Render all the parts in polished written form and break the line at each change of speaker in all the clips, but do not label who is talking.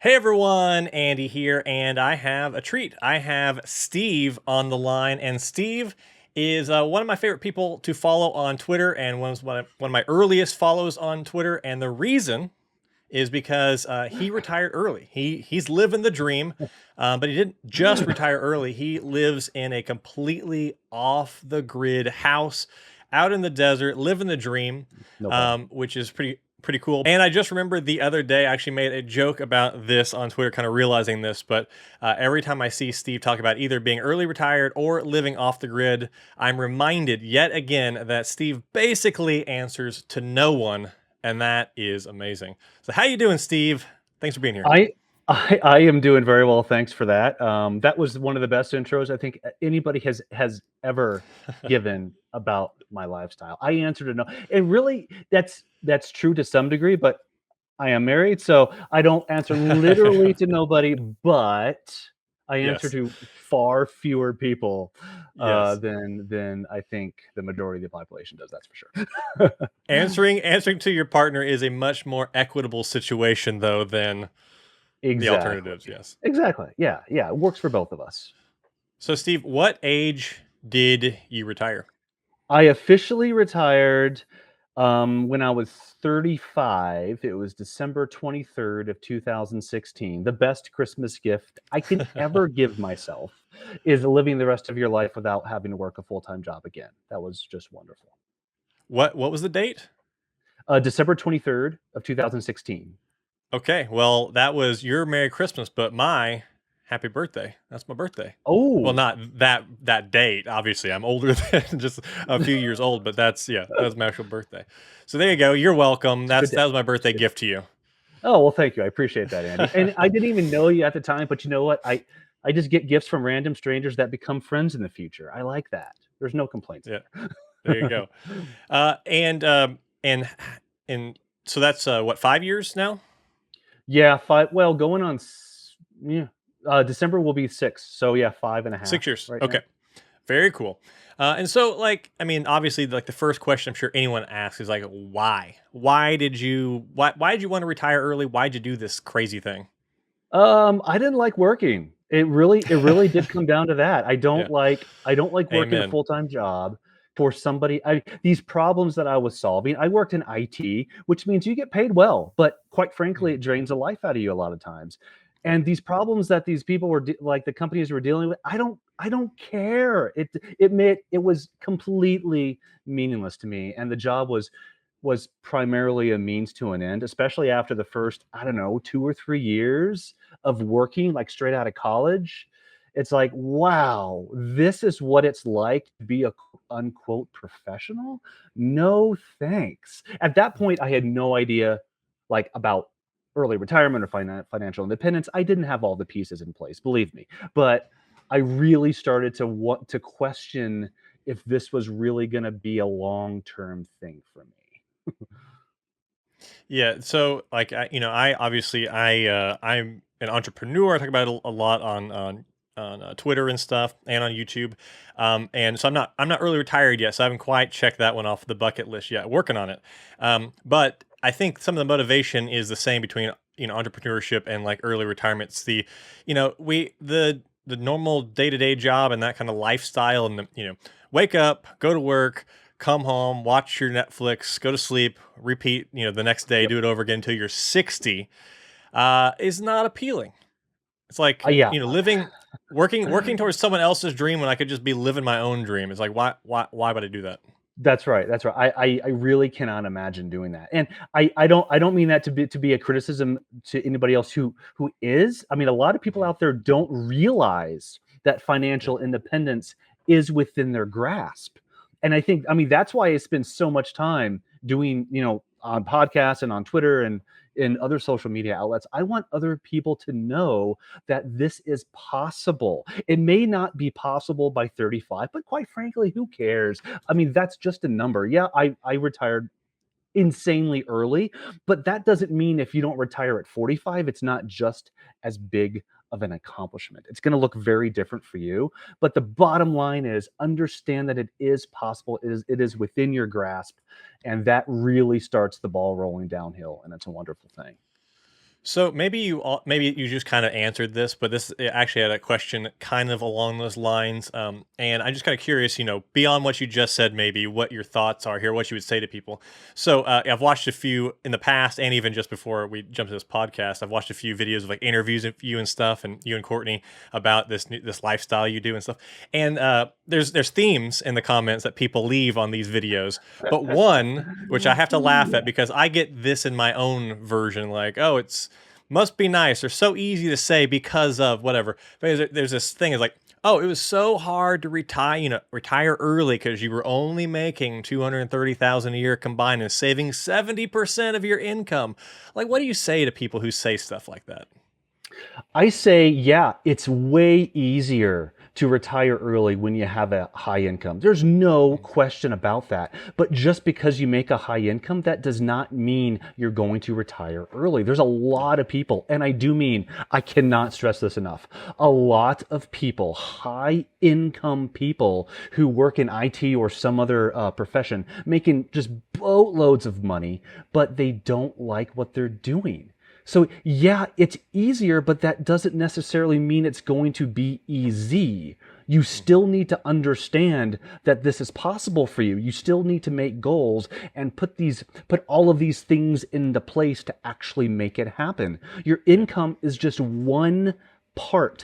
Hey everyone, Andy here, and I have a treat. I have Steve on the line, and Steve is one of my favorite people to follow on Twitter, and one of my earliest follows on Twitter. And the reason is because he retired early. He's living the dream, but he didn't just retire early. He lives in a completely off the grid house out in the desert, living the dream,
No problem.
which is pretty cool. And I just remembered the other day, I actually made a joke about this on Twitter, kind of realizing this. But every time I see Steve talk about either being early retired or living off the grid, I'm reminded yet again that Steve basically answers to no one, and that is amazing. So how you doing, Steve? Thanks for being here.
I I am doing very well, thanks for that. That was one of the best intros I think anybody has ever given about my lifestyle. I answered to no, and really that's true to some degree, but I am married, so I don't answer literally to nobody, but I answer
Yes.
to far fewer people
Yes.
than I think the majority of the population does. That's for sure.
Answering to your partner is a much more equitable situation though than the
Exactly.
alternatives, yes.
Exactly. Yeah, yeah. It works for both of us.
So Steve, what age did you retire?
I officially retired, when I was 35. It was December 23rd of 2016. The best Christmas gift I can ever give myself is living the rest of your life without having to work a full-time job again. That was just wonderful.
What was the date?
December 23rd of 2016.
Okay, well, that was your Merry Christmas, but my happy birthday. That's my birthday. Well,
Oh,
not that date. Obviously, I'm older than just a few years old, but that's my actual birthday. So there you go. You're welcome.
it's a good day.
That was my
It's a
birthday
good day.
gift to you.
Oh, well, thank you. I appreciate that, Andy. And I didn't even know you at the time, but you know what? I just get gifts from random strangers that become friends in the future. I like that. There's no complaints
Yeah, there you
there.
go. Uh, and um, and and so that's what, 5 years now?
Yeah, 5, well, going on yeah, December will be 6. So yeah, 5 and a half
6 years.
right
Okay.
now.
Very cool. And so, like, I mean, obviously, like the first question I'm sure anyone asks is like, why? Why did you want to retire early? Why'd you do this crazy thing?
I didn't like working. It really did come down to that.
Yeah.
I don't like working a
Amen.
full-time job for somebody. These problems that I was solving, I worked in IT, which means you get paid well, but quite frankly,
Mhm.
it drains the life out of you a lot of times. And these problems that these people were like the companies were dealing with, I don't care. It was completely meaningless to me, and the job was primarily a means to an end, especially after the first, I don't know, 2 or 3 years of working, like, straight out of college. It's like, "Wow, this is what it's like to be a unquote professional? No, thanks." At that point, I had no idea, like, about early retirement or financial independence. I didn't have all the pieces in place, believe me, but I really started to want to question if this was really gonna be a long-term thing for me.
Yeah. So, like, I obviously I'm an entrepreneur. I talk about it a lot on Twitter and stuff, and on YouTube. And so I'm not early retired yet, so I haven't quite checked that one off the bucket list yet. Working on it. But I think some of the motivation is the same between entrepreneurship and like early retirement. It's the normal day-to-day job and that kind of lifestyle, and wake up, go to work, come home, watch your Netflix, go to sleep, repeat, the next day,
Yep.
do it over again until you're 60, is not appealing. It's like,
Yeah.
working towards someone else's dream when I could just be living my own dream. It's like, why would I do that?
That's right, that's right. I really cannot imagine doing that, and I don't mean that to be a criticism to anybody else who is. I mean, a lot of people
Mhm.
out there don't realize that
Yeah.
financial independence is within their grasp, and I mean, that's why I spend so much time doing, on podcasts and on Twitter and in other social media outlets. I want other people to know that this is possible. It may not be possible by 35, but quite frankly, who cares? I mean, that's just a number. Yeah, I retired insanely early, but that doesn't mean if you don't retire at 45, it's not just as big of an accomplishment. It's going to look very different for you, but the bottom line is understand that it is possible. It is within your grasp, and that really starts the ball rolling downhill, and it's a wonderful thing.
So maybe you just kind of answered this, but this actually had a question kind of along those lines. And I'm just kind of curious, beyond what you just said, maybe what your thoughts are here, what you would say to people. So I've watched a few in the past, and even just before we jumped to this podcast, I've watched a few videos of like interviews of you and stuff, and you and Courtney about this lifestyle you do and stuff. And there's themes in the comments that people leave on these videos, but one which I have to laugh at because I get this in my own version, like, oh, it's must be nice or so easy to say because of whatever. But there's this thing is like, oh, it was so hard to retire early because you were only making 230,000 a year combined and saving 70% of your income. Like, what do you say to people who say stuff like that?
I say, yeah, it's way easier to retire early when you have a high income. There's no question about that. But just because you make a high income, that does not mean you're going to retire early. There's a lot of people, and I cannot stress this enough, a lot of people, high income people who work in IT or some other profession, making just boatloads of money, but they don't like what they're doing. So yeah, it's easier, but that doesn't necessarily mean it's going to be easy. You still need to understand that this is possible for you. You still need to make goals and put all of these things into place to actually make it happen. Your income is just one part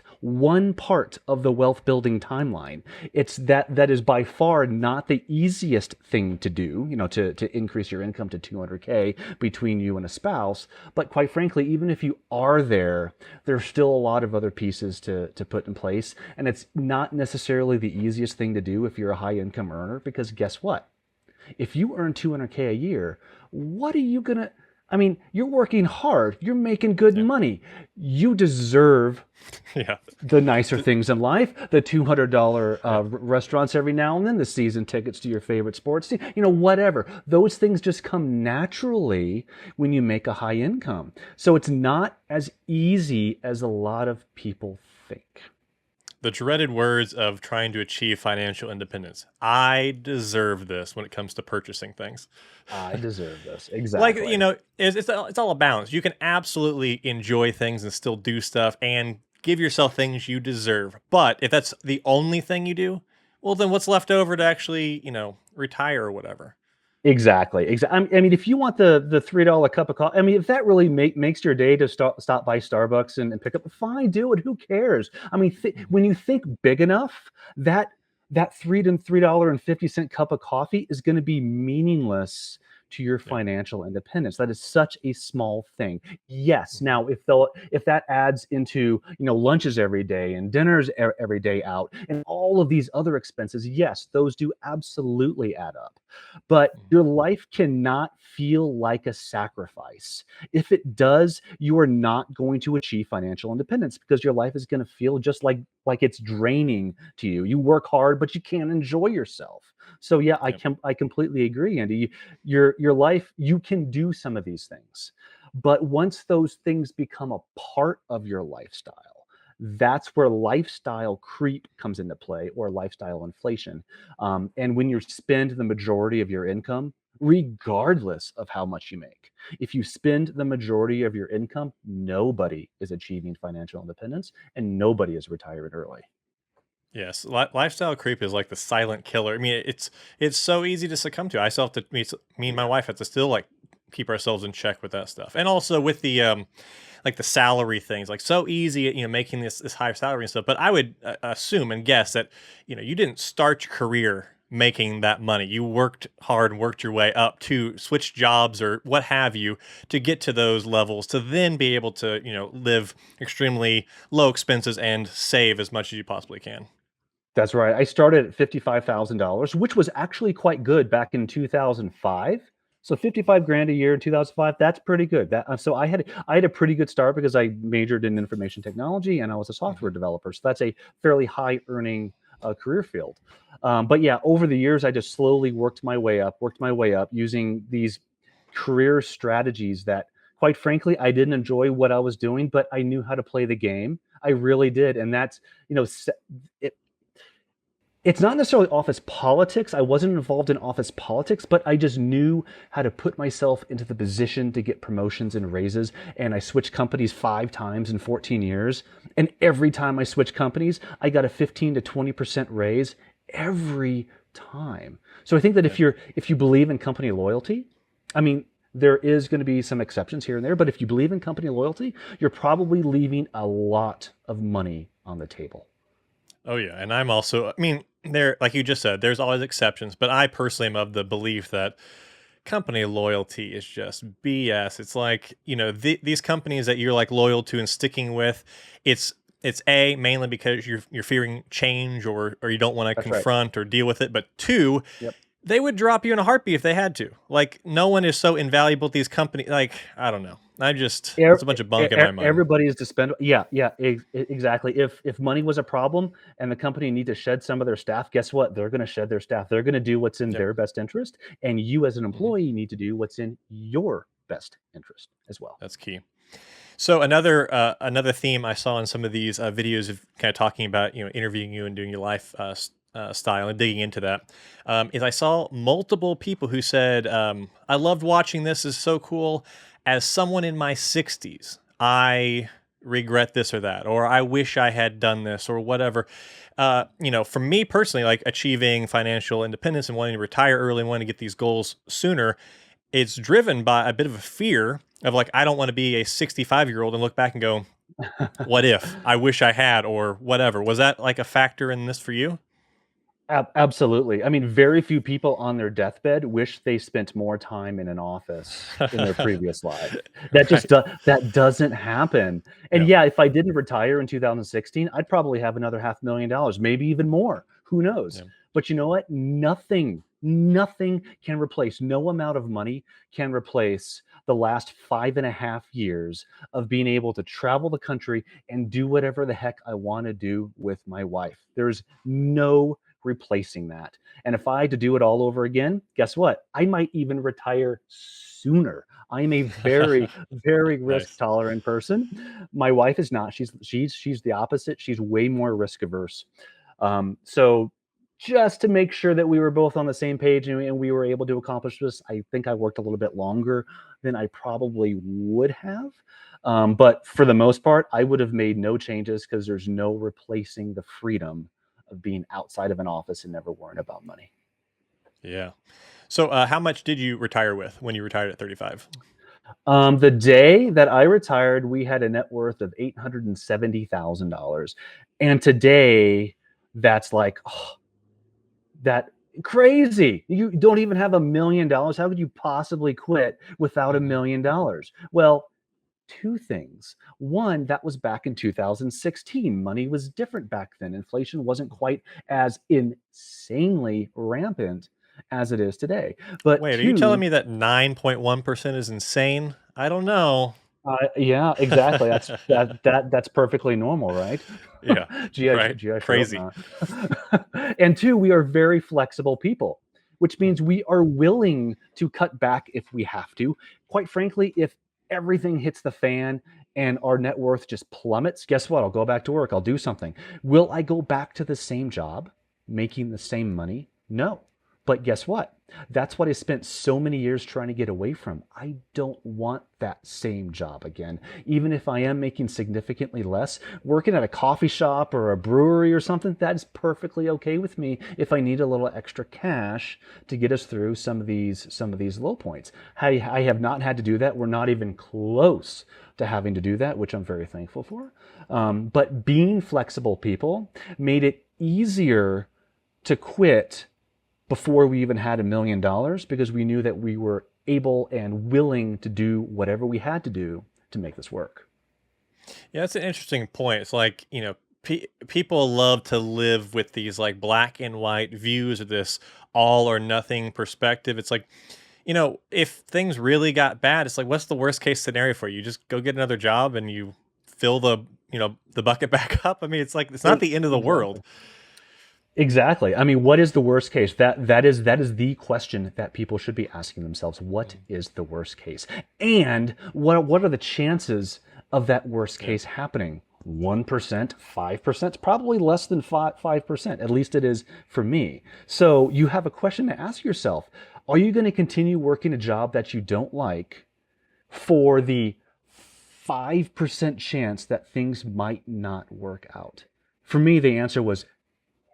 of the wealth building timeline. It's that is by far not the easiest thing to do, to increase your income to 200K between you and a spouse. But quite frankly, even if you are there, there's still a lot of other pieces to put in place. And it's not necessarily the easiest thing to do if you're a high income earner, because guess what? If you earn 200K a year, what are you gonna, I mean, you're working hard. You're making good money. You deserve
Yeah.
the nicer things in life, the $200 restaurants every now and then, the season tickets to your favorite sports team, whatever. Those things just come naturally when you make a high income. So it's not as easy as a lot of people think.
The dreaded words of trying to achieve financial independence. I deserve this when it comes to purchasing things.
I deserve this.
Like,
Exactly.
it's all a balance. You can absolutely enjoy things and still do stuff and give yourself things you deserve. But if that's the only thing you do, well, then what's left over to actually, retire or whatever?
Exactly. Exactly. I mean, if you want the $3 cup of coffee, I mean, if that really makes your day to stop by Starbucks and pick up, fine, do it. Who cares? I mean, when you think big enough, that that $3.50 cup of coffee is going to be meaningless to your
Yeah.
financial independence. That is such a small thing. Yes. Now, if that adds into lunches every day and dinners every day out and all of these other expenses, yes, those do absolutely add up. But
Mhm.
your life cannot feel like a sacrifice. If it does, you are not going to achieve financial independence because your life is going to feel just like it's draining to you. You work hard, but you can't enjoy yourself. So yeah,
Yep.
I completely agree, Andy. Your life, you can do some of these things. But once those things become a part of your lifestyle, that's where lifestyle creep comes into play, or lifestyle inflation. And when you spend the majority of your income, regardless of how much you make, if you spend the majority of your income, nobody is achieving financial independence and nobody is retiring early.
Yes, lifestyle creep is like the silent killer. I mean, it's so easy to succumb to. I still have to me and my wife have to still like keep ourselves in check with that stuff, and also with the like the salary things, like so easy, making this high salary and stuff. But I would assume and guess that you didn't start your career making that money. You worked hard and worked your way up to switch jobs or what have you to get to those levels to then be able to live extremely low expenses and save as much as you possibly can.
That's right. I started at $55,000, which was actually quite good back in 2005. So 55 grand a year in 2005, that's pretty good. So I had a pretty good start because I majored in information technology and I was a software
Mhm.
developer. So that's a fairly high earning career field. But yeah, over the years, I just slowly worked my way up using these career strategies that, quite frankly, I didn't enjoy what I was doing, but I knew how to play the game. I really did, and that's you know, se- It's not necessarily office politics. I wasn't involved in office politics, but I just knew how to put myself into the position to get promotions and raises. And I switched companies 5 times in 14 years. And every time I switched companies, I got a 15 to 20% raise every time. So I think that if you believe in company loyalty, I mean, there is going to be some exceptions here and there, but if you believe in company loyalty, you're probably leaving a lot of money on the table.
Oh yeah, and I'm also, I mean, there, like you just said, there's always exceptions, but I personally am of the belief that company loyalty is just BS. It's like, these companies that you're like loyal to and sticking with, it's a mainly because you're fearing change, or you don't want to
That's right.
confront or deal with it, but two,
Yep.
they would drop you in a heartbeat if they had to. Like, no one is so invaluable to these companies. Like, I don't know. It's a bunch of bunk in my mind.
Everybody is dispendable. Yeah, yeah, exactly. If money was a problem and the company need to shed some of their staff, guess what? They're going to shed their staff. They're going to do what's in
Yep.
their best interest, and you as an
Mhm.
employee need to do what's in your best interest as well.
That's key. So another theme I saw in some of these videos of kind of talking about interviewing you and doing your life style and digging into that is I saw multiple people who said I loved watching this. This is so cool. As someone in my 60s, I regret this or that, or I wish I had done this or whatever. For me personally, like achieving financial independence and wanting to retire early and wanting to get these goals sooner, it's driven by a bit of a fear of like, I don't want to be a 65-year-old and look back and go, what if? I wish I had, or whatever. Was that like a factor in this for you?
Absolutely. I mean, very few people on their deathbed wish they spent more time in an office in their previous life.
Right.
That doesn't happen. And
Yeah.
yeah, if I didn't retire in 2016, I'd probably have another $500,000, maybe even more. Who knows?
Yeah.
But you know what? Nothing can replace, no amount of money can replace the last 5.5 years of being able to travel the country and do whatever the heck I want to do with my wife. There's no replacing that. And if I had to do it all over again, guess what? I might even retire sooner. I'm a very, very risk
Nice.
tolerant person. My wife is not. She's the opposite. She's way more risk averse. So just to make sure that we were both on the same page and we were able to accomplish this, I think I worked a little bit longer than I probably would have. But for the most part, I would have made no changes because there's no replacing the freedom of being outside of an office and never worrying about money.
Yeah. So, how much did you retire with when you retired at 35?
The day that I retired, we had a net worth of $870,000. And today, that's like, oh, that crazy. You don't even have $1 million. How could you possibly quit without a
Hmm.
million dollars? Well, two things. One, that was back in 2016. Money was different back then. Inflation wasn't quite as insanely rampant as it is today. But
Wait, are you telling
two,
me that 9.1% is insane? I don't know.
yeah, exactly. That's perfectly normal, right?
Yeah. Right.
Gee, I sure hope
Crazy.
not. And two, we are very flexible people, which
Hmm.
means we are willing to cut back if we have to. Quite frankly, if everything hits the fan and our net worth just plummets, guess what? I'll go back to work. I'll do something. Will I go back to the same job, making the same money? No. But guess what? That's what I spent so many years trying to get away from. I don't want that same job again. Even if I am making significantly less, working at a coffee shop or a brewery or something, that is perfectly okay with me if I need a little extra cash to get us through some of these low points. I have not had to do that. We're not even close to having to do that, which I'm very thankful for. But being flexible people made it easier to quit before we even had $1 million because we knew that we were able and willing to do whatever we had to do to make this work.
Yeah, that's an interesting point. It's like, people love to live with these like black and white views of this all or nothing perspective. It's like, if things really got bad, it's like, what's the worst case scenario for you? You just go get another job and you fill the bucket back up. I mean, it's like, it's not the end of the world.
Exactly. Exactly. I mean, what is the worst case? That is the question that people should be asking themselves. What
Mhm.
is the worst case? And what are the chances of that worst
Yeah.
case happening? 1%, 5%, probably less than 5%. At least it is for me. So you have a question to ask yourself. Are you going to continue working a job that you don't like for the 5% chance that things might not work out? For me, the answer was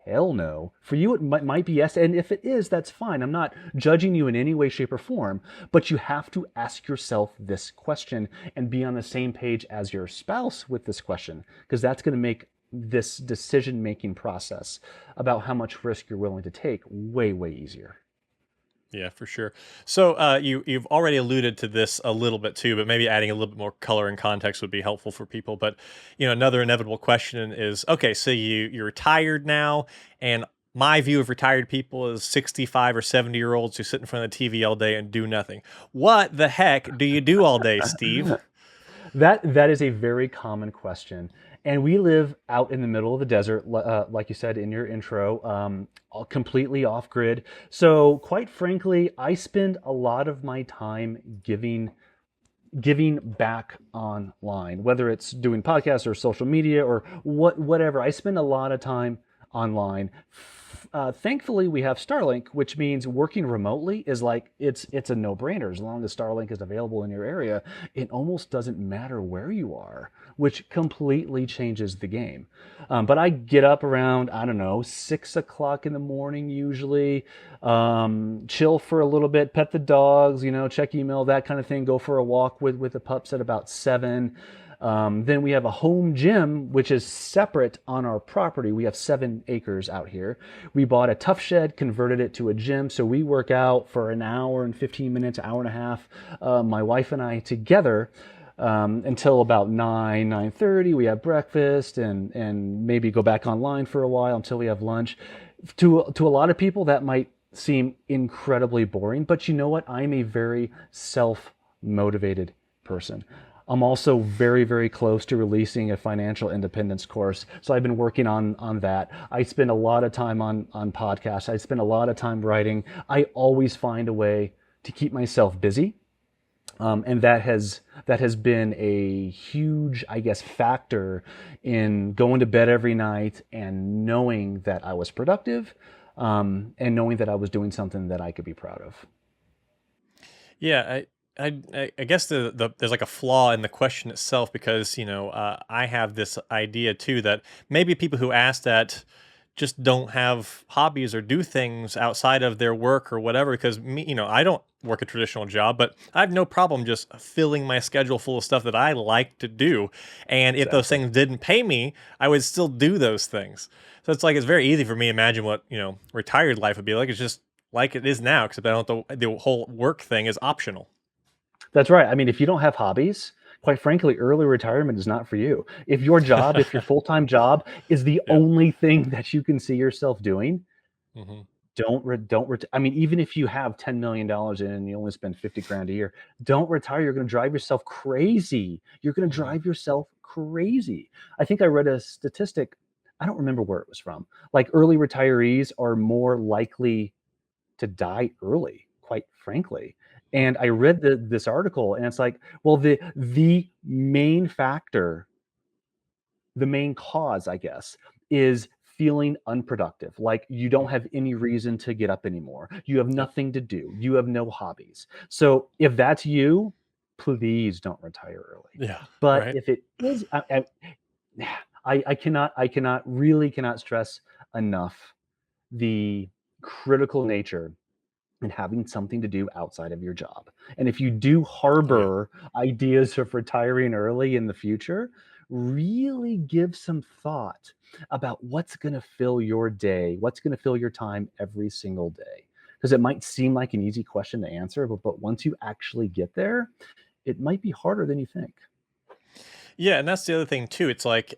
hell no. For you, it might be yes. And if it is, that's fine. I'm not judging you in any way, shape, or form. But you have to ask yourself this question and be on the same page as your spouse with this question, because that's going to make this decision making process about how much risk you're willing to take way, way easier.
Yeah, for sure. So you've already alluded to this a little bit too, but maybe adding a little bit more color and context would be helpful for people. But another inevitable question is, okay, so you're retired now, and my view of retired people is 65 or 70-year-olds who sit in front of the TV all day and do nothing. What the heck do you do all day, Steve?
That is a very common question, and we live out in the middle of the desert, like you said in your intro, completely off grid. So, quite frankly, I spend a lot of my time giving back online, whether it's doing podcasts or social media or whatever. I spend a lot of time online. Thankfully, we have Starlink, which means working remotely is like it's a no-brainer. As long as Starlink is available in your area, it almost doesn't matter where you are, which completely changes the game. But I get up around, I don't know, 6 o'clock in the morning usually, chill for a little bit, pet the dogs, check email, that kind of thing. Go for a walk with the pups at about 7. Then we have a home gym, which is separate on our property. We have 7 acres out here. We bought a tough shed, converted it to a gym. So we work out for an hour and 15 minutes, hour and a half, my wife and I together, until about 9:30. We have breakfast and maybe go back online for a while until we have lunch. To a lot of people, that might seem incredibly boring, but you know what? I'm a very self-motivated person. I'm also very, very close to releasing a financial independence course. So I've been working on that. I spend a lot of time on podcasts. I spend a lot of time writing. I always find a way to keep myself busy. And that has been a huge, I guess, factor in going to bed every night and knowing that I was productive, and knowing that I was doing something that I could be proud of.
Yeah, I guess there's like a flaw in the question itself because I have this idea too that maybe people who ask that just don't have hobbies or do things outside of their work or whatever. Because me, I don't work a traditional job, but I have no problem just filling my schedule full of stuff that I like to do. And if those
Exactly.
things didn't pay me, I would still do those things. So it's like it's very easy for me to imagine what retired life would be like. It's just like it is now, except I don't. The whole work thing is optional.
That's right. I mean, if you don't have hobbies, quite frankly, early retirement is not for you. If your full-time job is the
Yeah.
only thing that you can see yourself doing,
Hmm.
I mean, even if you have $10 million in and you only spend 50 grand a year, don't retire. You're going to drive yourself crazy. You're going to
Hmm.
drive yourself crazy. I think I read a statistic. I don't remember where it was from. Like early retirees are more likely to die early, quite frankly. And I read this article, and it's like, well, the main factor, the main cause, I guess, is feeling unproductive. Like you don't have any reason to get up anymore. You have
Yep.
nothing to do. You have no hobbies. So if that's you, please don't retire early.
Yeah.
But
Right.
if it is, I really cannot stress enough the critical nature and having something to do outside of your job. And if you do
Oh yeah.
harbor ideas of retiring early in the future, really give some thought about what's going to fill your day, what's going to fill your time every single day. Because it might seem like an easy question to answer, but once you actually get there, it might be harder than you think.
Yeah, and that's the other thing too. It's like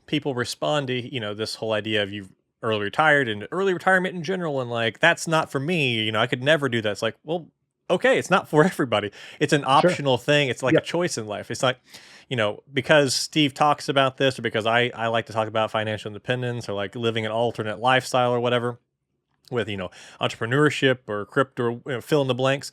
people respond to this whole idea of you early retired and early retirement in general, and like that's not for me. I could never do that. It's like, well, okay, it's not for everybody. It's an
Sure.
optional thing. It's like a
Yep.
choice in life. It's like because Steve talks about this, or because I like to talk about financial independence, or like living an alternate lifestyle or whatever with entrepreneurship or crypto, fill in the blanks.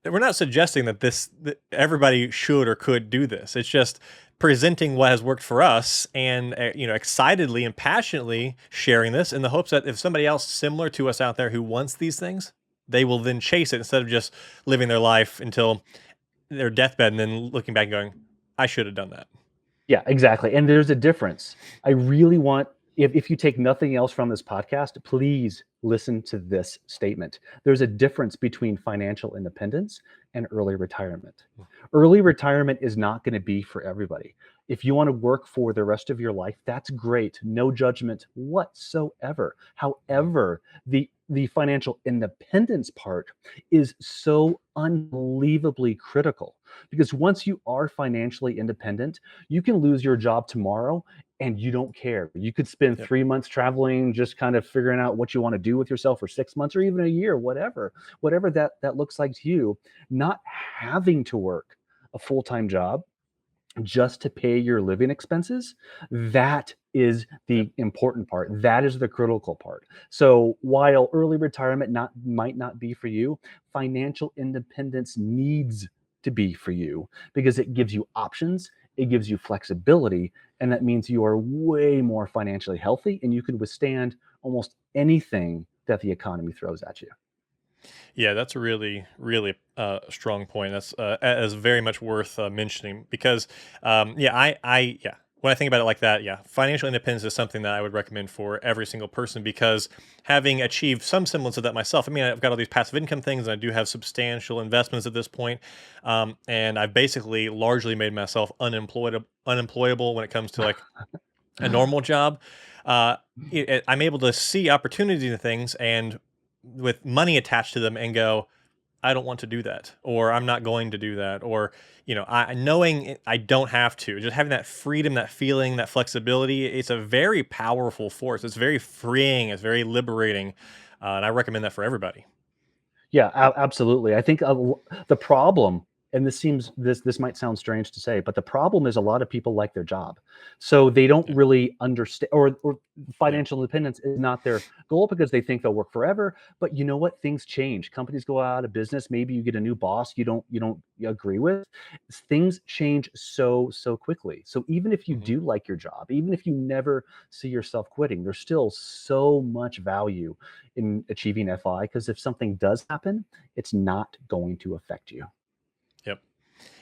We're not suggesting that everybody should or could do this. It's just presenting what has worked for us and excitedly and passionately sharing this in the hopes that if somebody else similar to us out there who wants these things, they will then chase it instead of just living their life until their deathbed and then looking back and going, I should have done that.
Yeah, exactly. And there's a difference. I really want, if you take nothing else from this podcast, please listen to this statement. There's a difference between financial independence and early retirement. Early retirement is not going to be for everybody. If you want to work for the rest of your life, that's great. No judgment whatsoever. However, the financial independence part is so unbelievably critical, because once you are financially independent, you can lose your job tomorrow and you don't care. You could spend
Yep.
3 months traveling, just kind of figuring out what you want to do with yourself, or 6 months, or even a year, whatever that looks like to you. Not having to work a full-time job just to pay your living expenses, that is
Yep.
the important part. That is the critical part. So while early retirement might not be for you, financial independence needs to be for you, because it gives you options, it gives you flexibility, and that means you are way more financially healthy and you can withstand almost anything that the economy throws at you.
Yeah, that's a really, really strong point. That is very much worth mentioning because, yeah, when I think about it like that, yeah, financial independence is something that I would recommend for every single person because having achieved some semblance of that myself, I mean, I've got all these passive income things and I do have substantial investments at this point, and I've basically largely made myself unemployable when it comes to like a normal job. Uh, I'm able to see opportunities in things and with money attached to them and go, I don't want to do that, or I'm not going to do that, or I knowing I don't have to, just having that freedom, that feeling, that flexibility. It's a very powerful force. It's very freeing. It's very liberating, and I recommend that for everybody.
Yeah, absolutely. I think the problem, and this might sound strange to say, but the problem is a lot of people like their job, so they don't
Yeah,
really understand, or
yeah,
financial independence is not their goal because they think they'll work forever. But you know what? Things change. Companies go out of business. Maybe you get a new boss you don't agree with. Things change so quickly. So even if you
hmm
do like your job, even if you never see yourself quitting, there's still so much value in achieving FI, because if something does happen, it's not going to affect you.
yep.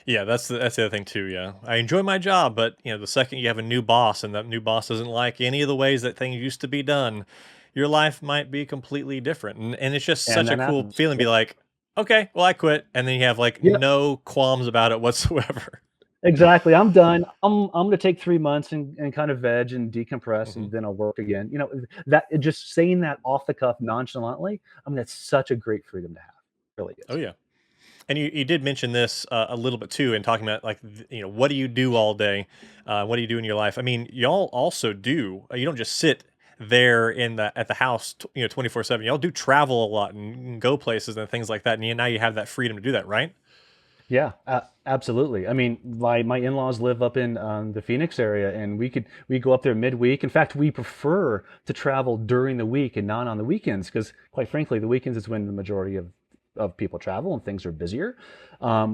Yeah, that's the other thing too. Yeah, I enjoy my job, but the second you have a new boss and that new boss doesn't like any of the ways that things used to be done, your life might be completely different. And it's just
And
such a
that
cool
happens.
feeling. To Be
Yep.
like, okay, well, I quit, and then you have like
Yep.
no qualms about it whatsoever.
Exactly. I'm done. I'm gonna take 3 months and kind of veg and decompress,
hmm
and then I'll work again. That just saying that off the cuff nonchalantly, I mean, that's such a great freedom to have. Really
Oh
is.
yeah. And you did mention this a little bit too, in talking about like what do you do all day, what do you do in your life? I mean, y'all also do. You don't just sit there in the at the house, 24/7. Y'all do travel a lot and go places and things like that. And now you have that freedom to do that, right?
Yeah, absolutely. I mean, my in-laws live up in the Phoenix area, and we go up there midweek. In fact, we prefer to travel during the week and not on the weekends, because quite frankly, the weekends is when the majority of people travel and things are busier.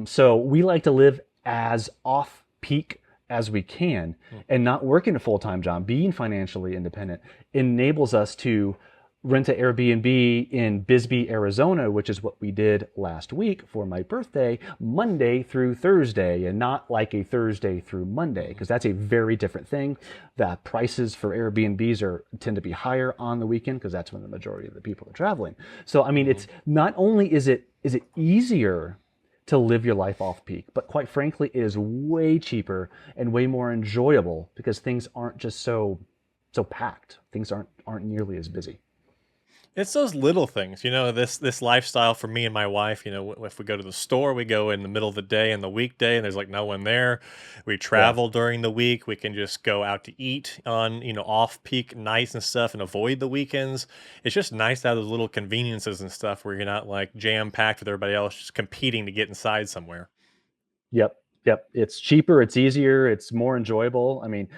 So we like to live as off peak as we can,
Mm.
and not working a full-time job. Being financially independent enables us to rent an Airbnb in Bisbee, Arizona, which is what we did last week for my birthday, Monday through Thursday, and not like a Thursday through Monday, because that's a very different thing. The prices for Airbnbs tend to be higher on the weekend, because that's when the majority of the people are traveling. So I mean,
Mm-hmm.
it's not only is it easier to live your life off peak, but quite frankly, it is way cheaper and way more enjoyable, because things aren't just so packed. Things aren't nearly as busy.
It's those little things, this lifestyle for me and my wife, if we go to the store, we go in the middle of the day and the weekday and there's like no one there. We
Yeah.
travel during the week. We can just go out to eat on, off peak nights and stuff and avoid the weekends. It's just nice to have those little conveniences and stuff where you're not like jam packed with everybody else just competing to get inside somewhere.
Yep. Yep. It's cheaper, it's easier, it's more enjoyable. I mean,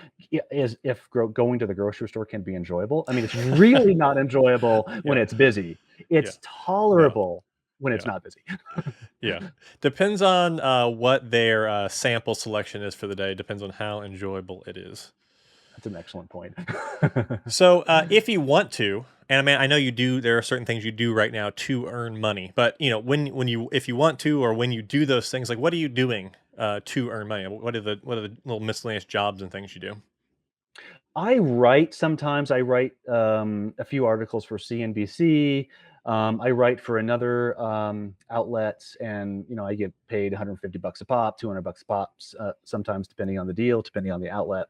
as if going to the grocery store can be enjoyable. I mean, it's really not enjoyable when
Yeah.
it's busy.
Yeah.
It's
No.
tolerable when it's
Yeah.
not busy.
Yeah. Depends on what their sample selection is for the day. Depends on how enjoyable it is.
That's an excellent point.
So, if you want to, and I mean, I know you do. There are certain things you do right now to earn money, but when you if you want to, or when you do those things, like what are you doing to earn money? What are the little miscellaneous jobs and things you do?
I write sometimes. I write a few articles for CNBC. I write for another outlet, and I get paid 150 bucks a pop, 200 bucks a pop, sometimes depending on the deal, depending on the outlet.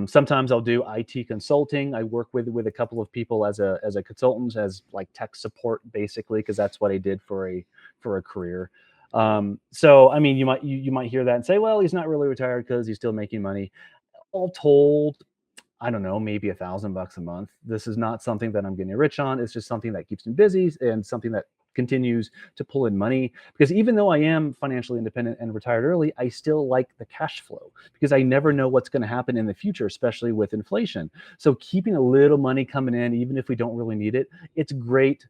Sometimes I'll do IT consulting. I work with a couple of people as a consultant, as like tech support, basically, because that's what I did for a career. So I mean, you might hear that and say, well, he's not really retired because he's still making money. All told, I don't know, maybe $1,000 a month. This is not something that I'm getting rich on. It's just something that keeps me busy and something that continues to pull in money. Because even though I am financially independent and retired early, I still like the cash flow because I never know what's going to happen in the future, especially with inflation. So keeping a little money coming in, even if we don't really need it, it's great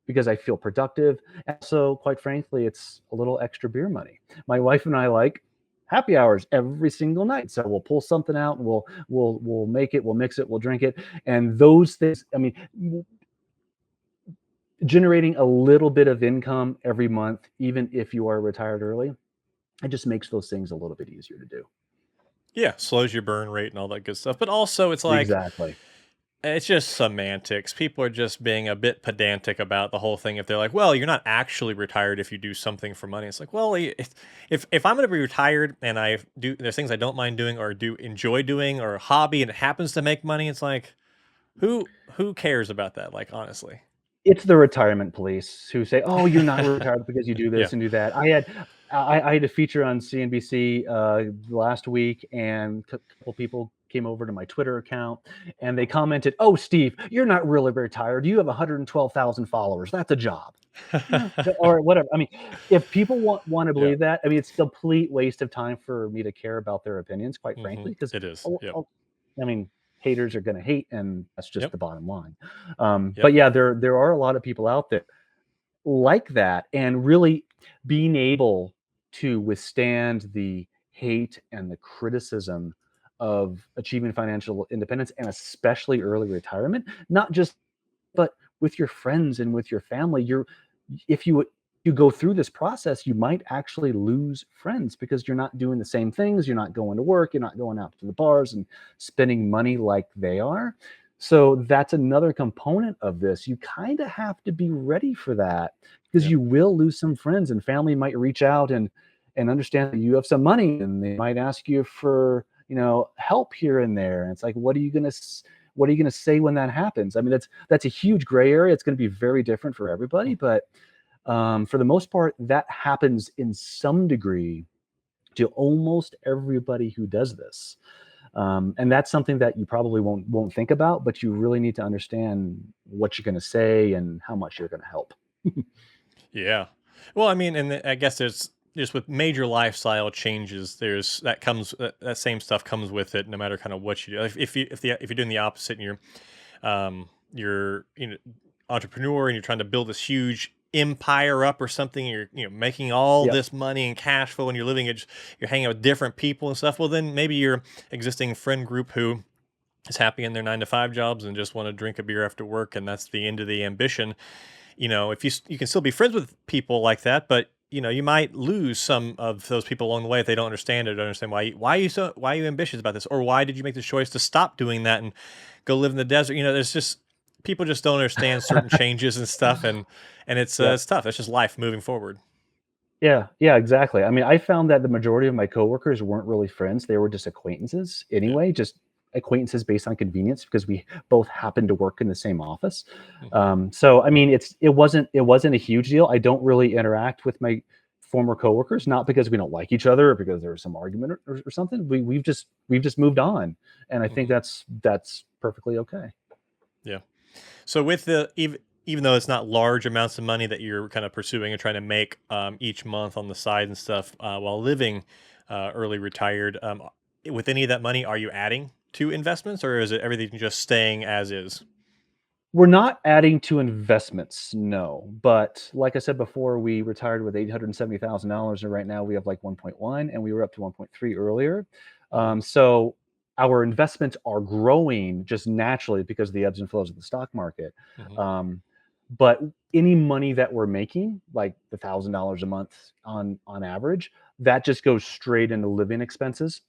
because I feel productive. And so, quite frankly, it's a little extra beer money. My wife and I like happy hours every single night. So we'll pull something out and we'll make it, we'll mix it, we'll drink it. And those things, I mean, generating a little bit of income every month, even if you are retired early, it just makes those things a little bit easier to do.
Yeah, slows your burn rate and all that good stuff. But also, it's like
Exactly.
it's just semantics. People are just being a bit pedantic about the whole thing. If they're like, "Well, you're not actually retired if you do something for money," it's like, well, if I'm going to be retired and there's things I don't mind doing or do enjoy doing or a hobby and it happens to make money, it's like, who cares about that? Like, honestly,
It's the retirement police who say, "Oh, you're not retired because you do
yeah.
this and do that." I had a feature on CNBC last week, and a couple people came over to my Twitter account and they commented, "Oh, Steve, you're not really retired. You have 112,000 followers. That's a job." Or whatever. I mean, if people want to
Yeah.
believe that, I mean, it's a complete waste of time for me to care about their opinions, quite frankly, because
It is. Yep.
I mean, haters are going to hate, and that's just
Yep.
the bottom line.
Yep.
But yeah, there are a lot of people out there like that, and really being able to withstand the hate and the criticism of achieving financial independence, and especially early retirement, not just but with your friends and with your family. If you go through this process, you might actually lose friends because you're not doing the same things. You're not going to work. You're not going out to the bars and spending money like they are. So that's another component of this. You kind of have to be ready for that because
Yep.
you will lose some friends, and family might reach out and understand that you have some money, and they might ask you for help here and there. And it's like, what are you going to say when that happens? I mean, that's a huge gray area. It's going to be very different for everybody, but for the most part, that happens in some degree to almost everybody who does this. And that's something that you probably won't think about, but you really need to understand what you're going to say and how much you're going to help.
Yeah. Well, I mean, and I guess there's just with major lifestyle changes, there's that same stuff comes with it, no matter kind of what you do. If you're doing the opposite and you're entrepreneur and you're trying to build this huge empire up or something, you're making all
Yep.
this money and cash flow, and you're hanging out with different people and stuff. Well, then maybe your existing friend group who is happy in their 9 to 5 jobs and just want to drink a beer after work, and that's the end of the ambition. If you can still be friends with people like that, but you might lose some of those people along the way if they don't understand it, or don't understand why are you ambitious about this, or why did you make the choice to stop doing that and go live in the desert. There's just people just don't understand certain changes and stuff, and
Yep.
it's tough. It's just life moving forward.
Yeah, yeah, exactly. I mean, I found that the majority of my coworkers weren't really friends. They were just acquaintances
Yeah.
anyway, just acquaintances based on convenience because we both happened to work in the same office.
Hmm.
So I mean, it wasn't a huge deal. I don't really interact with my former coworkers, not because we don't like each other or because there was some argument or something. We've just moved on, and I think
Hmm.
that's perfectly okay.
Yeah. So with the even though it's not large amounts of money that you're kind of pursuing and trying to make each month on the side and stuff while living early retired, with any of that money, are you adding to investments, or is it everything just staying as is?
We're not adding to investments, no. But like I said before, we retired with $870,000, and right now we have like 1.1, and we were up to 1.3 earlier.
Mhm,
So our investments are growing just naturally because of the ebbs and flows of the stock market.
mhm,
Um, but any money that we're making, like the $1,000 a month on average, that just goes straight into living expenses.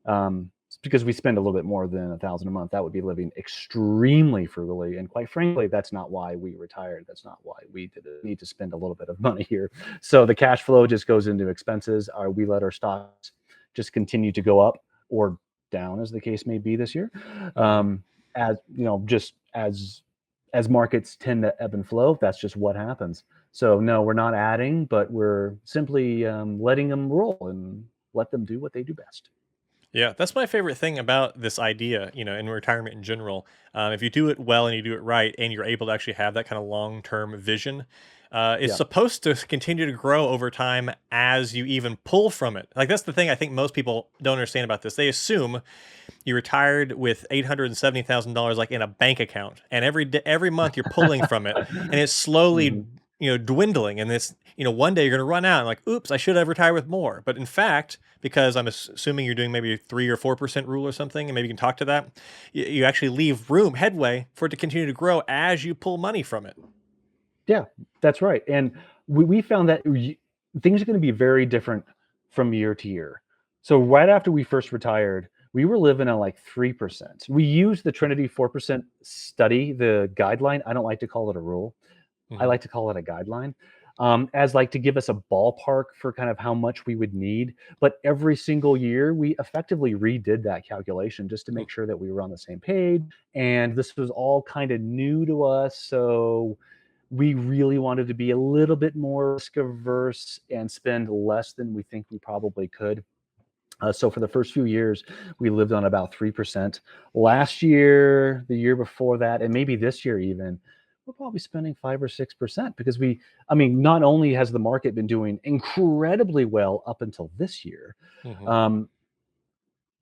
mhm.
Because we spend a little bit more than 1,000 a month, that would be living extremely frugally. And quite frankly, that's not why we retired. That's not why we did it. Need to spend a little bit of money here. So the cash flow just goes into expenses. We let our stocks just continue to go up or down, as the case may be this year.
Mhm.
As you know, just as markets tend to ebb and flow, that's just what happens. So no, we're not adding, but we're simply letting them roll and let them do what they do best.
Yeah, that's my favorite thing about this idea, in retirement in general. If you do it well and you do it right, and you're able to actually have that kind of long-term vision, it's
Yeah.
supposed to continue to grow over time as you even pull from it. Like that's the thing I think most people don't understand about this. They assume you retired with $870,000 like in a bank account, and every month you're pulling from it, and it's slowly
Mhm.
dwindling, and this one day you're going to run out and like, oops, I should have retired with more. But in fact, because I'm assuming you're doing maybe a 3 or 4% rule or something, and maybe you can talk to that, you actually leave headway for it to continue to grow as you pull money from it.
Yeah, that's right. And we found that things are going to be very different from year to year. So right after we first retired, we were living at like 3%. We used the Trinity 4% study, the guideline. I don't like to call it a rule. I
Hmm.
like to call it a guideline, as like to give us a ballpark for kind of how much we would need. But every single year, we effectively redid that calculation just to make sure that we were on the same page. And this was all kind of new to us. So we really wanted to be a little bit more risk averse and spend less than we think we probably could. So for the first few years, we lived on about 3%. Last year, the year before that, and maybe this year even, we're probably spending 5 or 6% because I mean, not only has the market been doing incredibly well up until this year,
Hmm.
um,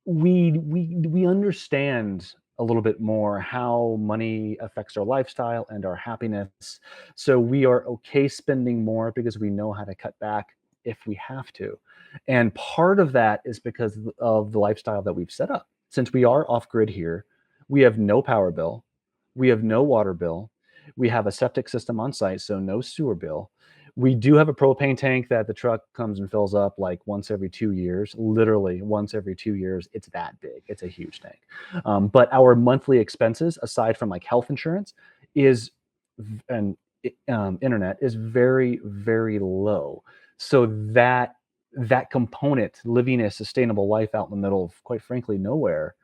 we understand a little bit more how money affects our lifestyle and our happiness. So we are okay spending more because we know how to cut back if we have to. And part of that is because of the lifestyle that we've set up. Since we are off grid here, we have no power bill, we have no water bill, we have a septic system on site, so no sewer bill. We do have a propane tank that the truck comes and fills up like once every 2 years, literally once every 2 years. It's that big. It's a huge tank. But our monthly expenses, aside from like health insurance, is and internet is very, very low. So that component, living a sustainable life out in the middle of, quite frankly, nowhere,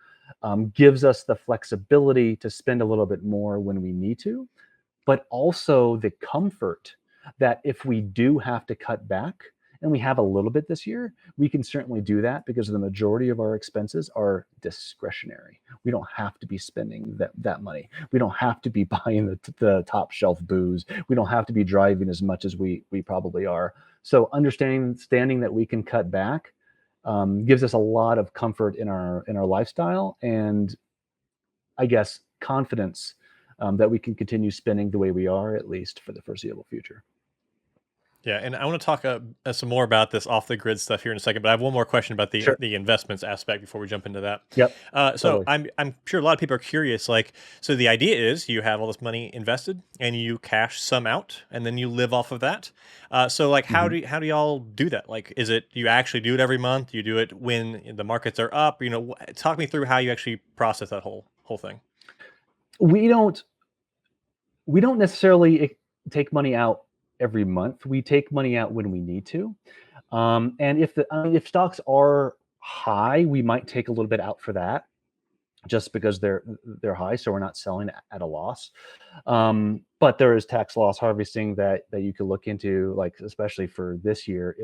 gives us the flexibility to spend a little bit more when we need to, but also the comfort that if we do have to cut back, and we have a little bit this year, we can certainly do that because the majority of our expenses are discretionary. We don't have to be spending that money. We don't have to be buying the top shelf booze. We don't have to be driving as much as we probably are. So understanding that we can cut back gives us a lot of comfort in our lifestyle, and I guess confidence that we can continue spending the way we are, at least for the foreseeable future.
Yeah, and I want to talk some more about this off the grid stuff here in a second, but I have one more question about the
Sure.
the investments aspect before we jump into that.
Yep.
So
Totally.
I'm sure a lot of people are curious. Like, so the idea is you have all this money invested and you cash some out, and then you live off of that. So like, how
Mhm.
do y'all do that? Like, is it you actually do it every month? You do it when the markets are up? Talk me through how you actually process that whole thing.
We don't we don't necessarily take money out every month. We take money out when we need to. And if stocks are high, we might take a little bit out for that, just because they're high, so we're not selling at a loss. But there is tax loss harvesting that you could look into, like especially for this year,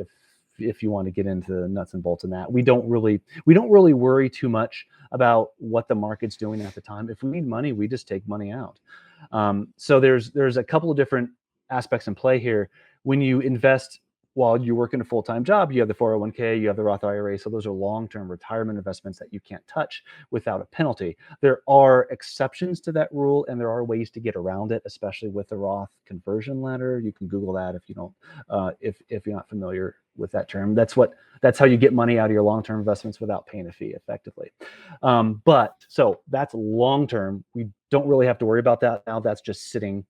if you want to get into the nuts and bolts in that. We don't really worry too much about what the market's doing at the time. If we need money, we just take money out. So there's a couple of different aspects in play here. When you invest while you work in a full-time job, you have the 401k, you have the Roth IRA. So those are long-term retirement investments that you can't touch without a penalty. There are exceptions to that rule, and there are ways to get around it, especially with the Roth conversion ladder. You can Google that if you don't, if you're not familiar with that term. That's how you get money out of your long-term investments without paying a fee, effectively. But so that's long-term. We don't really have to worry about that now. That's just sitting.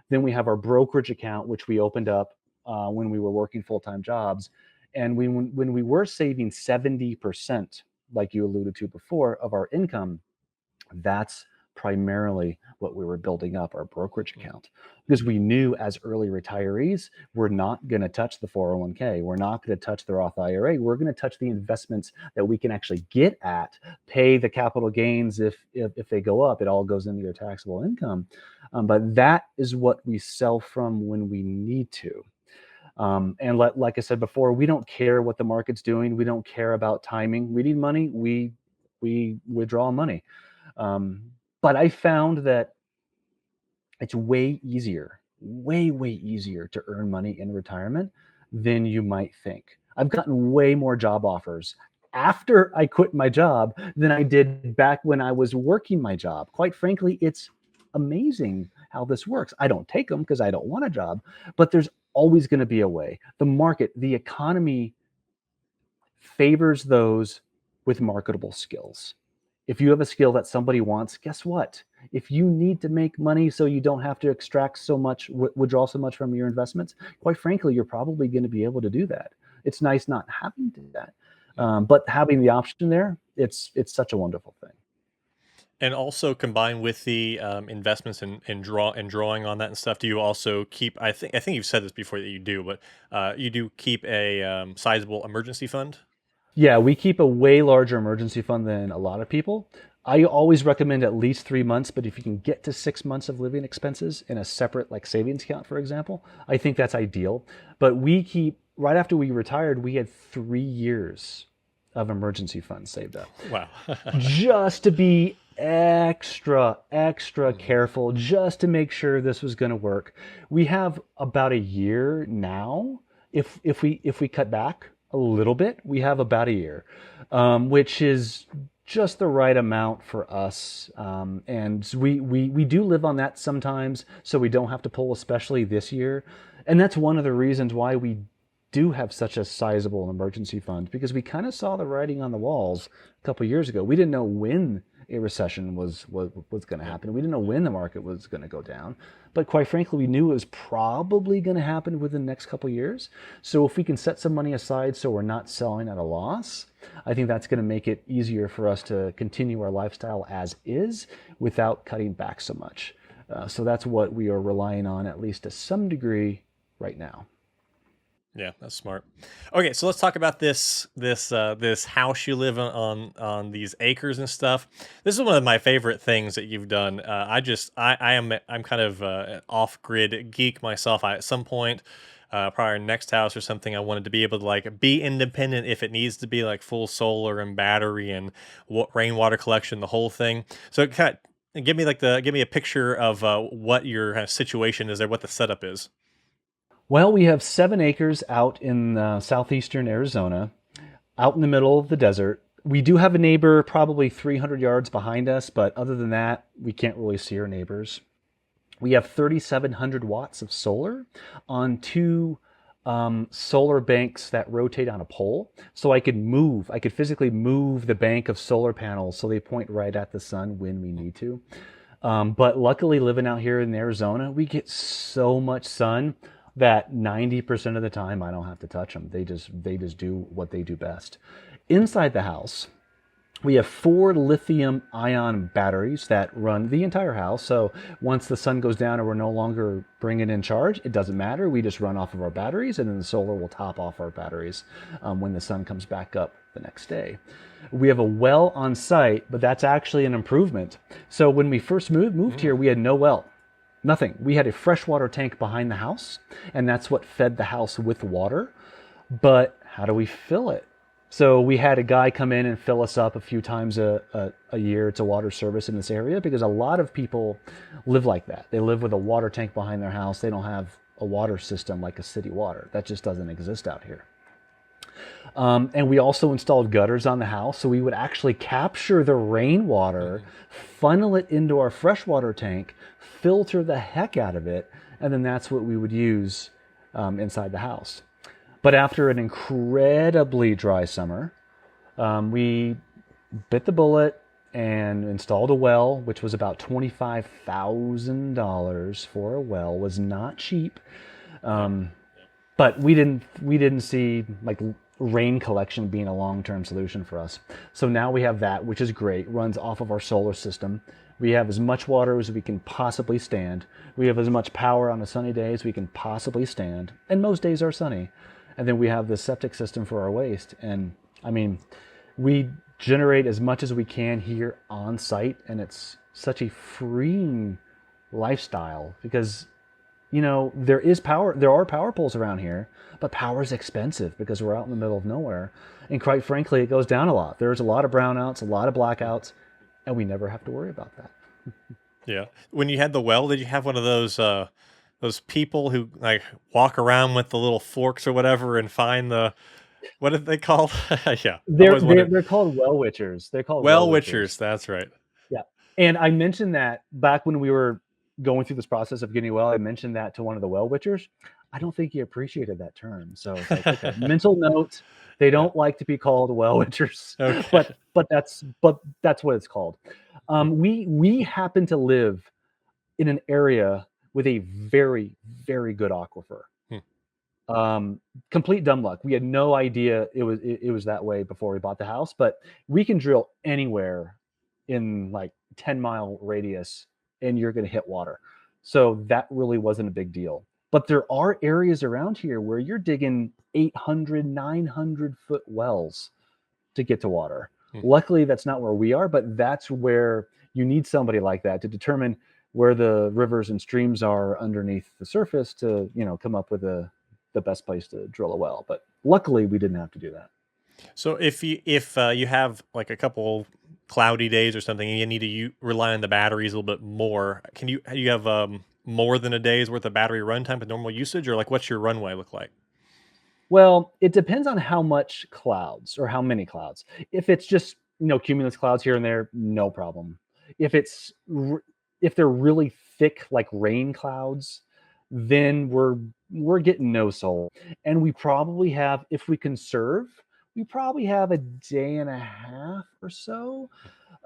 Then we have our brokerage account, which we opened up when we were working full-time jobs. And when we were saving 70%, like you alluded to before, of our income, that's primarily what we were building up our brokerage account, because we knew as early retirees, we're not going to touch the 401k. We're not going to touch the Roth IRA. We're going to touch the investments that we can actually get at, pay the capital gains if they go up. It all goes into your taxable income. But that is what we sell from when we need to. And like I said before, we don't care what the market's doing. We don't care about timing. We need money. We withdraw money. But I found that it's way easier to earn money in retirement than you might think. I've gotten way more job offers after I quit my job than I did back when I was working my job. Quite frankly, it's amazing how this works. I don't take them because I don't want a job, but there's always going to be a way. The market, the economy favors those with marketable skills. If you have a skill that somebody wants, guess what? If you need to make money so you don't have to extract so much, withdraw so much from your investments, quite frankly, you're probably going to be able to do that. It's nice not having to do that. But having the option there, it's such a wonderful thing.
And also combined with the investments and drawing on that and stuff, do you also keep? I think you've said this before that you do, but you do keep a sizable emergency fund.
Yeah, we keep a way larger emergency fund than a lot of people. I always recommend at least 3 months, but if you can get to 6 months of living expenses in a separate like savings account, for example, I think that's ideal. But we keep, right after we retired, we had 3 years of emergency funds saved up.
Wow.
Just to be extra careful, just to make sure this was going to work. We have about a year now. If we cut back a little bit, we have about a year, which is just the right amount for us. And we do live on that sometimes, so we don't have to pull, especially this year. And that's one of the reasons why we do have such a sizable emergency fund, because we kind of saw the writing on the walls a couple of years ago. We didn't know when a recession was going to happen. We didn't know when the market was going to go down. But quite frankly, we knew it was probably going to happen within the next couple of years. So if we can set some money aside so we're not selling at a loss, I think that's going to make it easier for us to continue our lifestyle as is without cutting back so much. So that's what we are relying on, at least to some degree right now.
Yeah, that's smart. Okay, so let's talk about this house you live on these acres and stuff. This is one of my favorite things that you've done. I'm kind of an off-grid geek myself. At some point, probably our next house or something, I wanted to be able to like be independent if it needs to be like full solar and battery and rainwater collection, the whole thing. So kind of give me a picture of what your kind of situation is there, what the setup is.
Well, we have 7 acres out in southeastern Arizona, out in the middle of the desert. We do have a neighbor probably 300 yards behind us, but other than that, we can't really see our neighbors. We have 3,700 watts of solar on 2 solar banks that rotate on a pole. So I could physically move the bank of solar panels so they point right at the sun when we need to. But luckily, living out here in Arizona, we get so much sun that 90% of the time I don't have to touch them. They just do what they do best. Inside the house, we have 4 lithium ion batteries that run the entire house. So once the sun goes down and we're no longer bringing in charge, it doesn't matter. We just run off of our batteries, and then the solar will top off our batteries when the sun comes back up the next day. We have a well on site, but that's actually an improvement. So when we first moved here, we had no well. Nothing. We had a freshwater tank behind the house, and that's what fed the house with water. But how do we fill it? So we had a guy come in and fill us up a few times a year. It's a water service in this area because a lot of people live like that. They live with a water tank behind their house. They don't have a water system like a city water. That just doesn't exist out here. And we also installed gutters on the house, so we would actually capture the rainwater, funnel it into our freshwater tank, filter the heck out of it, and then that's what we would use inside the house. But after an incredibly dry summer, we bit the bullet and installed a well, which was about $25,000 for a well. Was not cheap, but we didn't see like rain collection being a long-term solution for us. So now we have that, which is great. Runs off of our solar system. We have as much water as we can possibly stand. We have as much power on a sunny day as we can possibly stand, and most days are sunny. And then we have the septic system for our waste. And I mean, we generate as much as we can here on site, and it's such a freeing lifestyle because, you know, there are power poles around here, but power is expensive because we're out in the middle of nowhere. And quite frankly, it goes down a lot. There's a lot of brownouts, a lot of blackouts, and we never have to worry about that.
Yeah. When you had the well, did you have one of those people who like walk around with the little forks or whatever and find the, what did they call? Yeah.
They're called well witchers. They're called
well witchers. That's right.
Yeah. And I mentioned that back when we were going through this process of getting a well, I mentioned that to one of the well witchers. I don't think he appreciated that term. So it's like, okay, mental note. They don't like to be called well witchers,
okay.
but that's what it's called. We happen to live in an area with a very, very good aquifer. Complete dumb luck. We had no idea it was that way before we bought the house, but we can drill anywhere in like 10-mile radius and you're going to hit water. So that really wasn't a big deal. But there are areas around here where you're digging 800, 900 foot wells to get to water. Luckily, that's not where we are, but that's where you need somebody like that to determine where the rivers and streams are underneath the surface to, you know, come up with the best place to drill a well. But luckily, we didn't have to do that.
So if you have like a couple cloudy days or something, and you need to rely on the batteries a little bit more, do you have more than a day's worth of battery runtime with normal usage, or like what's your runway look like?
Well, it depends on how much clouds or how many clouds. If it's just, you know, cumulus clouds here and there, no problem. If they're really thick like rain clouds, then we're getting no solar. And we probably have, if we conserve, we probably have a day and a half or so.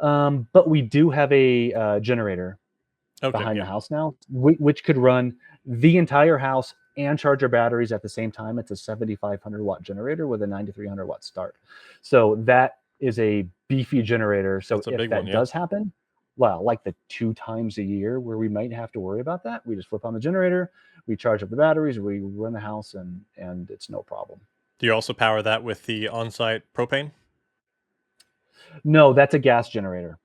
But we do have a generator behind the house now, which could run the entire house and charge our batteries at the same time. It's a 7,500 watt generator with a 9,300 watt start. So that is a beefy generator. So if that does happen, well, like the 2 times a year where we might have to worry about that, we just flip on the generator, we charge up the batteries, we run the house, and it's no problem.
Do you also power that with the on-site propane?
No, that's a gas generator.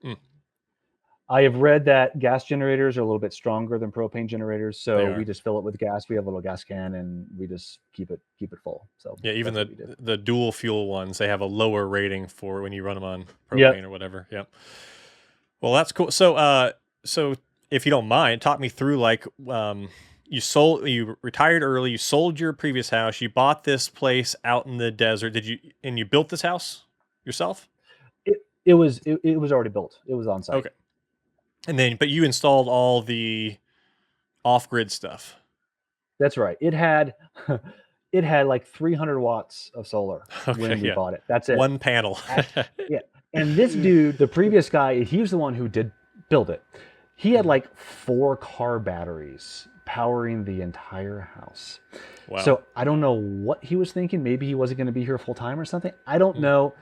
I have read that gas generators are a little bit stronger than propane generators, so we just fill it with gas. We have a little gas can, and we just keep it full. So
yeah, even the dual fuel ones, they have a lower rating for when you run them on propane or whatever. Yep. Well, that's cool. So, so if you don't mind, talk me through like you retired early, you sold your previous house, you bought this place out in the desert. And you built this house yourself?
It was already built. It was on site.
Okay. And then, but you installed all the off-grid stuff.
That's right. It had like 300 watts of solar when we bought it. That's it.
One panel.
And this dude, the previous guy, he was the one who did build it. He had like 4 car batteries powering the entire house. Wow. So I don't know what he was thinking. Maybe he wasn't going to be here full time or something. I don't know.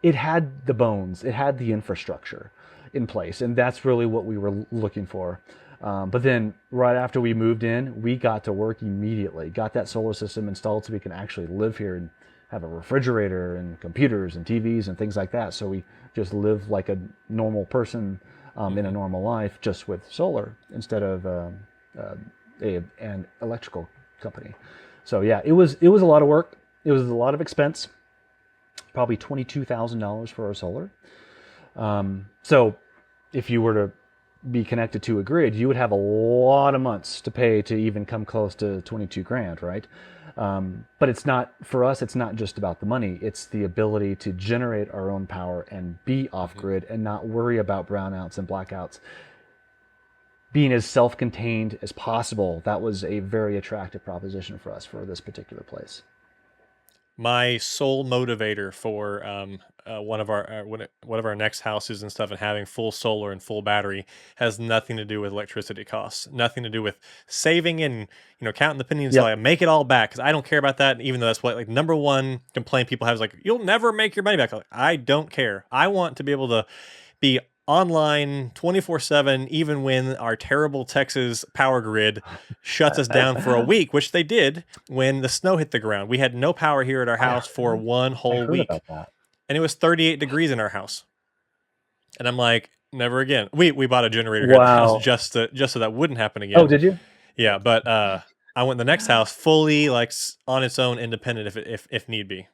It had the bones. It had the infrastructure in place, and that's really what we were looking for. But then right after we moved in, we got to work immediately, got that solar system installed so we can actually live here and have a refrigerator and computers and TVs and things like that. So we just live like a normal person in a normal life, just with solar instead of an electrical company. So yeah, it was a lot of work. It was a lot of expense, probably $22,000 for our solar. So if you were to be connected to a grid, you would have a lot of months to pay to even come close to 22 grand, right? But it's not, for us, it's not just about the money. It's the ability to generate our own power and be off
Mhm.
grid and not worry about brownouts and blackouts. Being as self-contained as possible, that was a very attractive proposition for us for this particular place.
My sole motivator for one of our next houses and stuff and having full solar and full battery has nothing to do with electricity costs, nothing to do with saving and counting the pennies until
Yep.
I make it all back because I don't care about that. Even though that's what like number one complaint people have is like you'll never make your money back. Like, I don't care. I want to be able to be online 24/7 even when our terrible Texas power grid shuts us down for a week, which they did when the snow hit the ground. We had no power here at our
I
house for
heard,
one
I
whole
heard
week,
about that.
and it was 38 degrees in our house. And I'm like, never again. We bought a generator here at the house
Wow.
just so that wouldn't happen
Oh,
again.
did you?
Yeah, but I went the next house fully like on its own, independent if need be.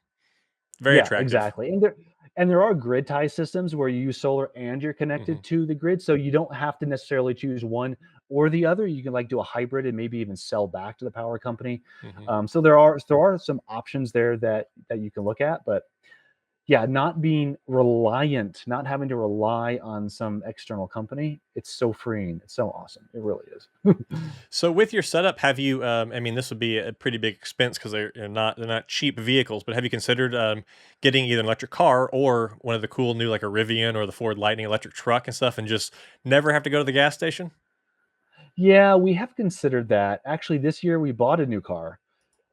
Very
Yeah,
attractive.
exactly. And there are grid tie systems where you use solar and you're
Hmm.
connected to the grid, so you don't have to necessarily choose one or the other. You can like do a hybrid and maybe even sell back to the power company.
Hmm.
So there are some options there that you can look at, but yeah, not being reliant, not having to rely on some external company, it's so freeing. It's so awesome. It really is.
So with your setup, have you? I mean, this would be a pretty big expense because they're not cheap vehicles. But have you considered getting either an electric car or one of the cool new like a Rivian or the Ford Lightning electric truck and stuff, and just never have to go to the gas station?
Yeah, we have considered that. Actually, this year we bought a new car.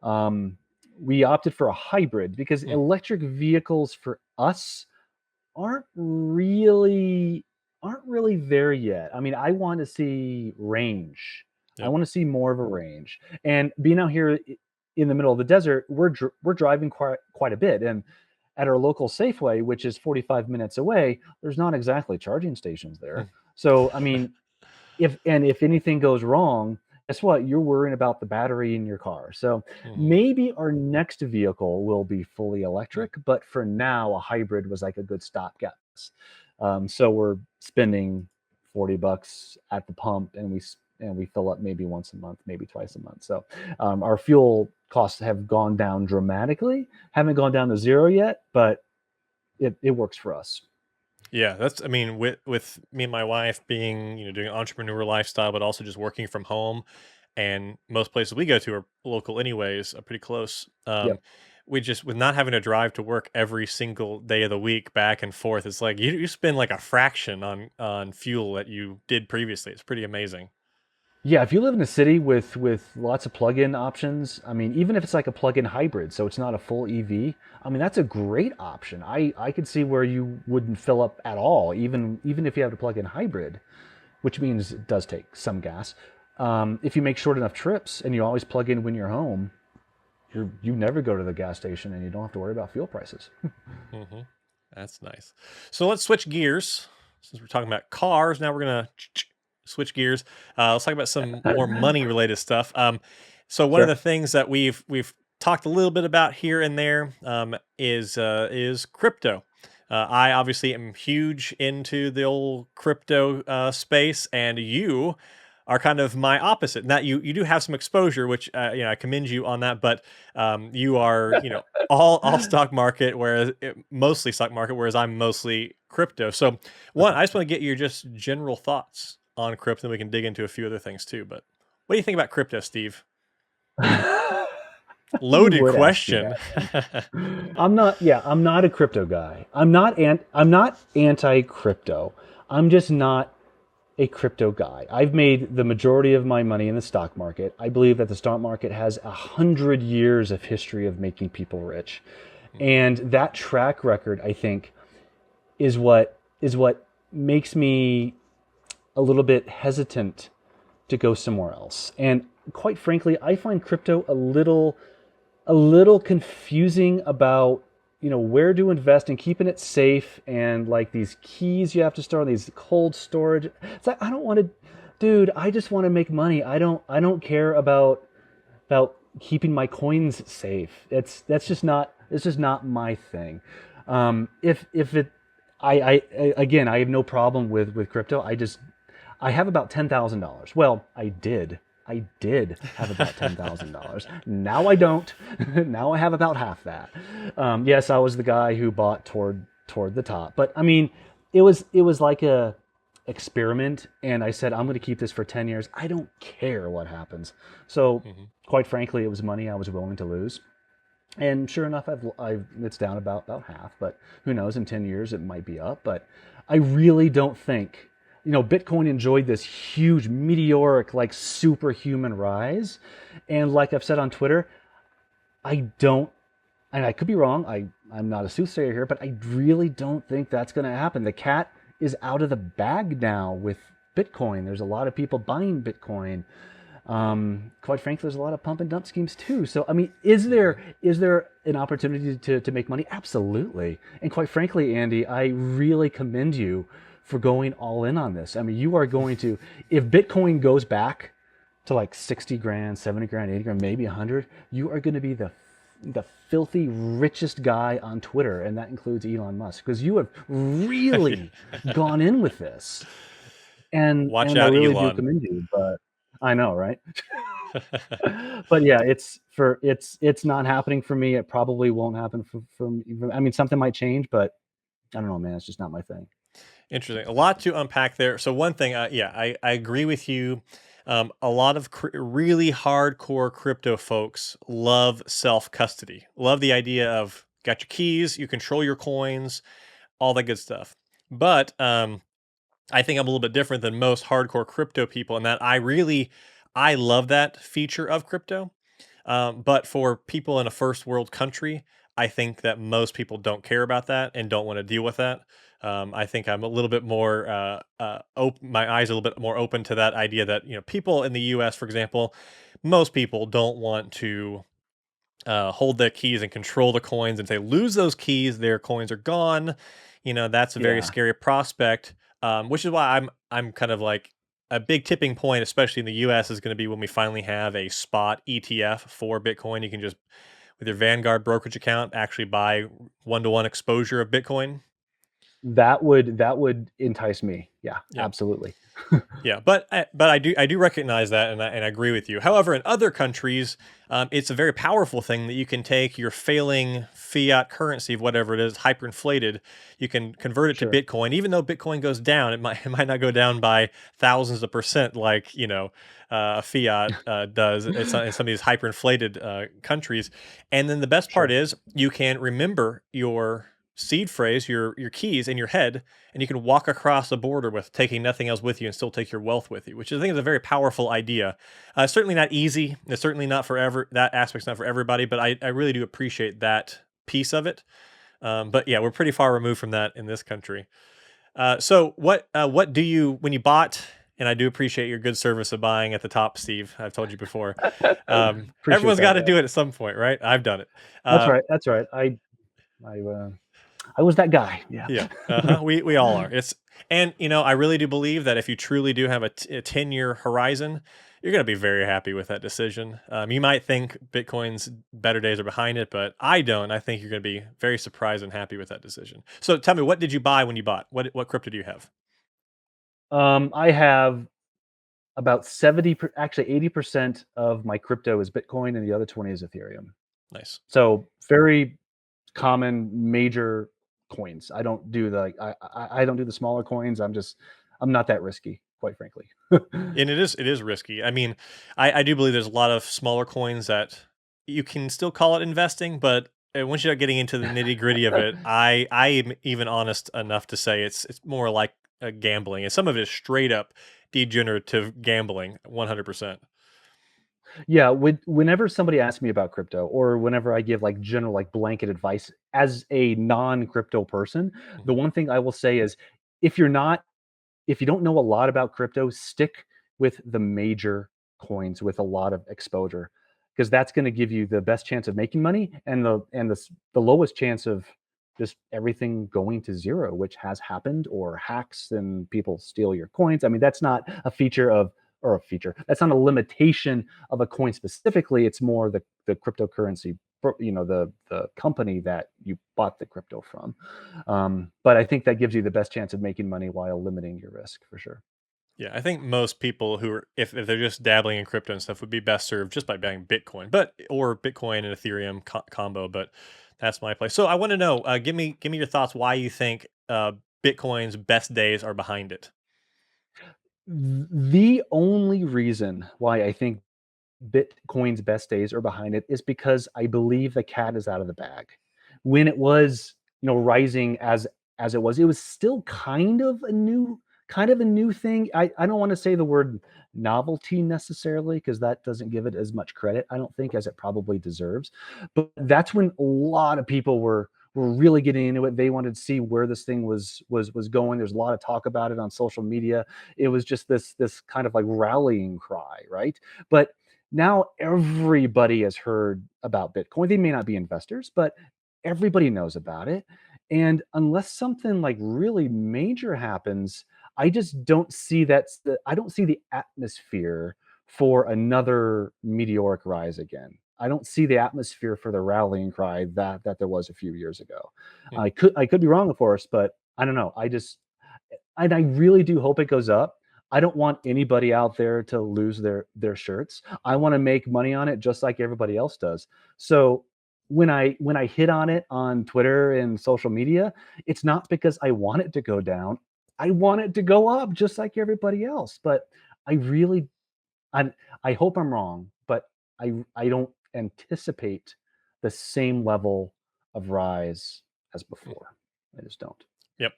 Um, we opted for a hybrid because
Mm,
electric vehicles for us aren't really aren't really there yet. I mean, I want to see range. I
yep.
want to see more of a range. And being out here in the middle of the desert, we're driving quite a bit. And at our local Safeway, which is 45 minutes away, there's not exactly charging stations
Mm,
there. So, I mean, if anything goes wrong, guess what? You're worrying about the battery in your car. So
mhm,
maybe our next vehicle will be fully
mm.
electric, but for now, a hybrid was like a good stopgap. So we're spending $40 at the pump, and we fill up maybe once a month, maybe twice a month. So our fuel costs have gone down dramatically. Haven't gone down to zero yet, but it works for us.
Yeah, that's. I mean, with me and my wife being doing an entrepreneur lifestyle, but also just working from home, and most places we go to are local anyways, are pretty close.
Yep.
We just with not having to drive to work every single day of the week back and forth, it's like you spend like a fraction on fuel that you did previously. It's pretty amazing.
Yeah, if you live in a city with lots of plug-in options, I mean, even if it's like a plug-in hybrid, so it's not a full EV, I mean, that's a great option. I could see where you wouldn't fill up at all, even if you have a plug-in hybrid, which means it does take some gas. If you make short enough trips and you always plug in when you're home, you never go to the gas station and you don't have to worry about fuel prices.
Hmm. That's nice. So let's switch gears. Since we're talking about cars, now we're gonna switch gears. Let's talk about some more money related stuff. So one of the
Sure.
things that we've talked a little bit about here and there is crypto. I obviously am huge into the old crypto space, and you are kind of my opposite. Now you do have some exposure, which I commend you on that, but you are all stock market, whereas mostly stock market, whereas I'm mostly crypto. So one, I just want to get your just general thoughts on crypto, and we can dig into a few other things too. But what do you think about crypto, Steve?
Who
Loaded
would ask me
question.
that? I'm not a crypto guy. I'm not anti-crypto. I'm just not a crypto guy. I've made the majority of my money in the stock market. I believe that the stock market has 100 years of history of making people rich.
Mhm.
And that track record, I think, is what makes me a little bit hesitant to go somewhere else. And quite frankly, I find crypto a little confusing about where to invest and keeping it safe and like these keys you have to store on these cold storage. It's like I don't want to, dude. I just want to make money. I don't care about keeping my coins safe. It's just not my thing. If it I again I have no problem with crypto. I have about $10,000. Well, I did. I did have about $10,000. Now I don't. Now I have about half that. Yes, I was the guy who bought toward the top, but I mean, it was like a experiment, and I said I'm going to keep this for 10 years. I don't care what happens. So,
Hmm.
quite frankly, it was money I was willing to lose. And sure enough, it's down about half, but who knows? In 10 years, it might be up. But I really don't think, Bitcoin enjoyed this huge meteoric, like superhuman rise. And like I've said on Twitter, I don't, and I could be wrong. I'm not a soothsayer here, but I really don't think that's going to happen. The cat is out of the bag now with Bitcoin. There's a lot of people buying Bitcoin. Quite frankly, there's a lot of pump and dump schemes too. So, I mean,
Hmm.
is there an opportunity to make money? Absolutely. And quite frankly, Andy, I really commend you for going all in on this. I mean, you are going to, if Bitcoin goes back to like 60 grand, 70 grand, 80 grand, maybe 100, you are going to be the filthy richest guy on Twitter, and that includes Elon Musk, because you have really gone in with this,
Watch
and I
out,
really do
Elon.
commend you. But I know, right? But yeah, it's not happening for me. It probably won't happen for me. I mean, something might change, but I don't know, man. It's just not my thing.
Interesting. A lot to unpack there. So one thing, yeah, I agree with you. A lot of really hardcore crypto folks love self custody. Love the idea of got your keys, you control your coins, all that good stuff. But I think I'm a little bit different than most hardcore crypto people in that I love that feature of crypto. But for people in a first world country, I think that most people don't care about that and don't want to deal with that. I think I'm a little bit more my eyes are a little bit more open to that idea that people in the U.S., for example, most people don't want to hold the keys and control the coins, and if they lose those keys, their coins are gone. That's a very
Yeah,
scary prospect. Which is why I'm kind of like a big tipping point, especially in the US, is going to be when we finally have a spot ETF for Bitcoin. You can just with your Vanguard brokerage account actually buy 1-to-1 exposure of Bitcoin.
that would entice me. Yeah,
Yeah.
absolutely.
Yeah, but I do recognize that, and I agree with you. However, in other countries, it's a very powerful thing that you can take your failing fiat currency, whatever it is, hyperinflated. You can convert it to
Sure.
Bitcoin, even though Bitcoin goes down. It might not go down by thousands of percent like fiat does. It's in some of these hyperinflated countries, and then the best part
Sure.
is you can remember your seed phrase, your keys in your head, and you can walk across the border with taking nothing else with you and still take your wealth with you, which I think is a very powerful idea. Certainly not easy. It's certainly not for that aspect's not for everybody, but I really do appreciate that piece of it. But yeah, we're pretty far removed from that in this country. So what do you when you bought? And I do appreciate your good service of buying at the top, Steve. I've told you before.
Appreciate
Everyone's
that.
got to
Yeah,
do it at some point, right? I've done it.
that's
Uh,
right. That's right. I was that guy. Yeah.
Yeah, uh-huh. We all are. I really do believe that if you truly do have a 10-year horizon, you're going to be very happy with that decision. You might think Bitcoin's better days are behind it, but I don't. I think you're going to be very surprised and happy with that decision. So tell me, what did you buy when you bought? What crypto do you have?
I have about actually 80% of my crypto is Bitcoin, and the other 20 is Ethereum.
Nice.
So very common major coins. I don't do the like, I don't do the smaller coins. I'm not that risky, quite frankly.
And it is risky. I mean, I do believe there's a lot of smaller coins that you can still call it investing, but once you start getting into the nitty gritty of it, I am even honest enough to say it's more like gambling, and some of it is straight up degenerative gambling, 100%.
Yeah, whenever somebody asks me about crypto, or whenever I give like general like blanket advice as a non-crypto person, the
Mhm.
one thing I will say is if you're not if you don't know a lot about crypto, stick with the major coins with a lot of exposure, because that's going to give you the best chance of making money, and the lowest chance of just everything going to zero, which has happened, or hacks and people steal your coins. I mean, that's not a feature of or a feature. That's not a limitation of a coin specifically. It's more the cryptocurrency, the company that you bought the crypto from. But I think that gives you the best chance of making money while limiting your risk for sure.
Yeah, I think most people who are, if they're just dabbling in crypto and stuff, would be best served just by buying Bitcoin, but or Bitcoin and Ethereum combo. But that's my place. So I want to know, give me your thoughts. Why you think Bitcoin's best days are behind it?
The only reason why I think Bitcoin's best days are behind it is because I believe the cat is out of the bag. When it was, rising as it was still kind of a new thing. I don't want to say the word novelty necessarily because that doesn't give it as much credit, I don't think, as it probably deserves. But that's when a lot of people were really getting into it. They wanted to see where this thing was going. There's a lot of talk about it on social media. It was just this kind of like rallying cry, right? But now everybody has heard about Bitcoin. They may not be investors, but everybody knows about it. And unless something like really major happens, I just don't see I don't see the atmosphere for another meteoric rise again. I don't see the atmosphere for the rallying cry that there was a few years ago.
Hmm.
I could be wrong, of course, but I don't know. And I really do hope it goes up. I don't want anybody out there to lose their shirts. I want to make money on it just like everybody else does. So when I hit on it on Twitter and social media, it's not because I want it to go down. I want it to go up just like everybody else. But I really I I hope I'm wrong, but I don't anticipate the same level of rise as before. I just don't.
Yep.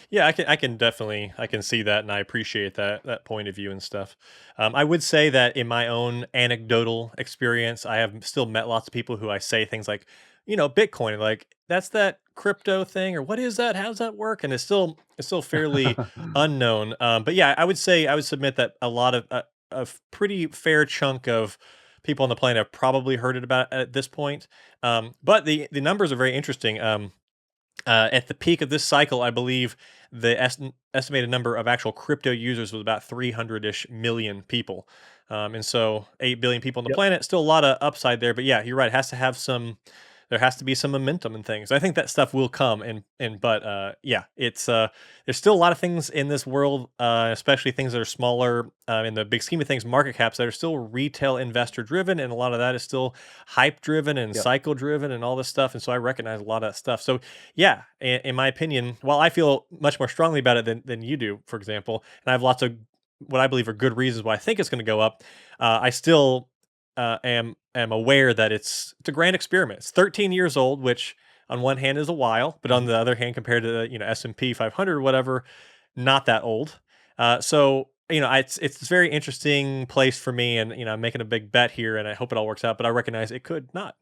Yeah, I can definitely I can see that, and I appreciate that point of view and stuff. I would say that in my own anecdotal experience, I have still met lots of people who I say things like, Bitcoin, like that's that crypto thing, or what is that? How does that work? And it's still fairly unknown. But yeah, I would submit that a lot of a pretty fair chunk of people on the planet have probably heard it about at this point. But the numbers are very interesting. At the peak of this cycle, I believe the estimated number of actual crypto users was about 300-ish million people. And so 8 billion people on the
Yep.
planet, still a lot of upside there. But yeah, you're right. It has to have there has to be some momentum and things. I think that stuff will come. But yeah, there's still a lot of things in this world, especially things that are smaller in the big scheme of things, market caps that are still retail investor driven. And a lot of that is still hype driven and
Yep.
cycle driven and all this stuff. And so I recognize a lot of that stuff. So yeah, in my opinion, while I feel much more strongly about it than you do, for example, and I have lots of what I believe are good reasons why I think it's going to go up, I still am aware that it's a grand experiment. It's 13 years old, which on one hand is a while, but on
Mhm.
the other hand, compared to the S&P 500 or whatever, not that old. So it's a very interesting place for me, and I'm making a big bet here, and I hope it all works out. But I recognize it could not.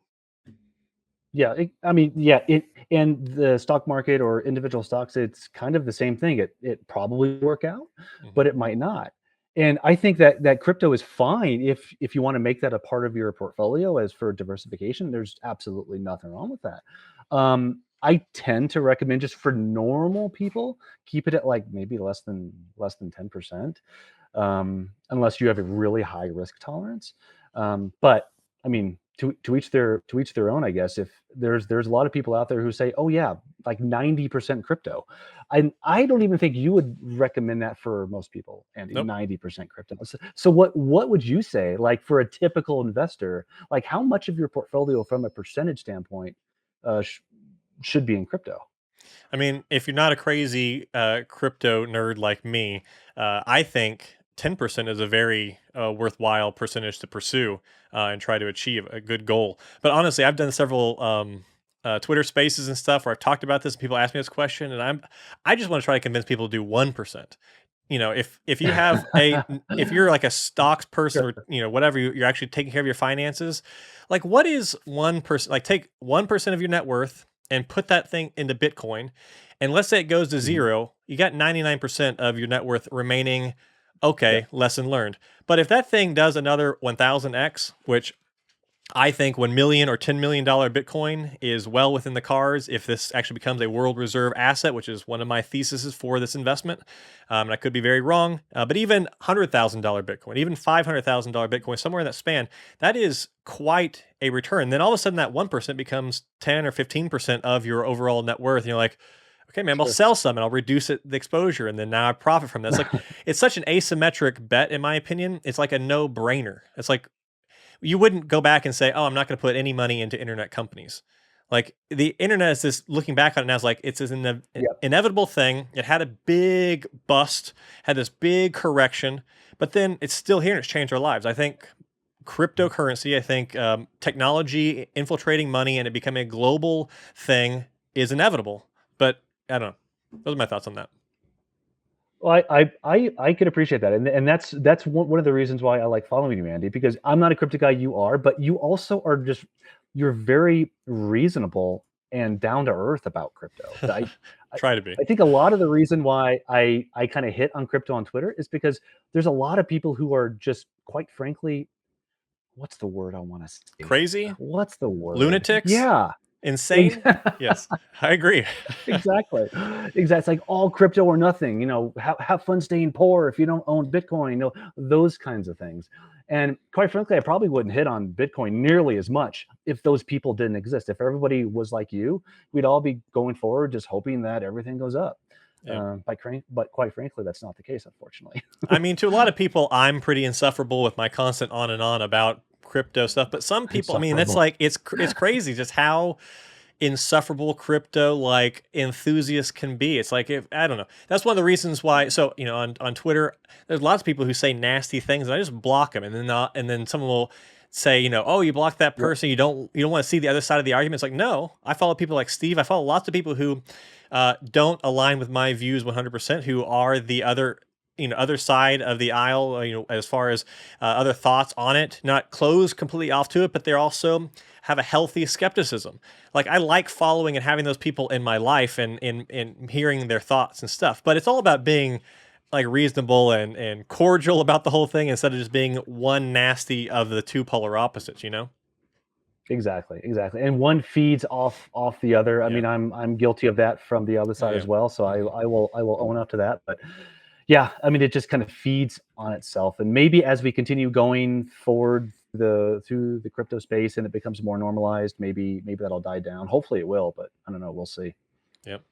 Yeah, I mean, yeah, it and the stock market or individual stocks, it's kind of the same thing. It probably work out,
Mhm.
but it might not. And I think that crypto is fine if you want to make that a part of your portfolio as for diversification. There's absolutely nothing wrong with that. I tend to recommend just for normal people, keep it at like maybe less than 10%, unless you have a really high risk tolerance. But I mean, to each their own, I guess. If there's a lot of people out there who say, "Oh yeah, like 90% crypto," I don't even think you would recommend that for most people, Andy.
Nope.
90% crypto. So what would you say, like for a typical investor, like how much of your portfolio, from a percentage standpoint, should be in crypto?
I mean, if you're not a crazy crypto nerd like me, I think 10% is a very worthwhile percentage to pursue and try to achieve a good goal. But honestly, I've done several Twitter spaces and stuff where I've talked about this and people ask me this question, and I just want to try to convince people to do 1%. If you have if you're like a stocks person, or
Sure.
whatever, you're actually taking care of your finances, like what is 1%? Like take 1% of your net worth and put that thing into Bitcoin, and let's say it goes to
Mhm.
zero, you got 99% of your net worth remaining.
Yep.
Okay, lesson learned. But if that thing does another 1000x, which I think $1 million or $10 million Bitcoin is well within the cards if this actually becomes a world reserve asset, which is one of my theses for this investment. And I could be very wrong, but even $100,000 Bitcoin, even $500,000 Bitcoin, somewhere in that span, that is quite a return. Then all of a sudden, that 1% becomes 10 or 15% of your overall net worth. And you're like, okay, man, I'll
Sure.
sell some and I'll reduce the exposure, and then now I profit from this. Like, it's such an asymmetric bet, in my opinion. It's like a no brainer. It's like you wouldn't go back and say, "Oh, I'm not going to put any money into internet companies." Like the internet is this. Looking back on it now, is like it's an
Yep.
inevitable thing. It had a big bust, had this big correction, but then it's still here and it's changed our lives. I think cryptocurrency, I think technology infiltrating money and it becoming a global thing is inevitable. But I don't know. Those are my thoughts on that.
Well, I can appreciate that, and that's one of the reasons why I like following you, Andy, because I'm not a crypto guy. You are, but you also are just you're very reasonable and down to earth about crypto. I
Try to be.
I think a lot of the reason why I kind of hit on crypto on Twitter is because there's a lot of people who are just quite frankly, what's the word I want to say?
Crazy,
What's the word?
lunatics,
Yeah.
insane. Yes, I agree.
Exactly. Exactly. It's like all crypto or nothing, have fun staying poor if you don't own Bitcoin, those kinds of things. And quite frankly, I probably wouldn't hit on Bitcoin nearly as much if those people didn't exist. If everybody was like you, we'd all be going forward just hoping that everything goes up.
Yeah.
But quite frankly, that's not the case, unfortunately.
I mean, to a lot of people, I'm pretty insufferable with my constant on and on about crypto stuff. But some people, I mean, that's
Insufferable.
like it's crazy just how insufferable crypto like enthusiasts can be. It's like if I don't know. That's one of the reasons why. So on Twitter, there's lots of people who say nasty things, and I just block them, and then and then someone will say, oh, you blocked that
Yep.
person. You don't want to see the other side of the argument. It's like no, I follow people like Steve. I follow lots of people who don't align with my views 100%, who are the other side of the aisle, as far as other thoughts on it, not closed completely off to it, but they're also have a healthy skepticism. Like I like following and having those people in my life and hearing their thoughts and stuff. But it's all about being like reasonable and cordial about the whole thing instead of just being one nasty of the two polar opposites.
Exactly, exactly. And one feeds off the other. I
Yeah.
mean, I'm guilty of that from the other
Oh
side
yeah.
as well. So
Mhm.
I will own up to that. But yeah, I mean, it just kind of feeds on itself. And maybe as we continue going forward through the crypto space and it becomes more normalized, maybe that'll die down. Hopefully it will, but I don't know. We'll see.
Yep.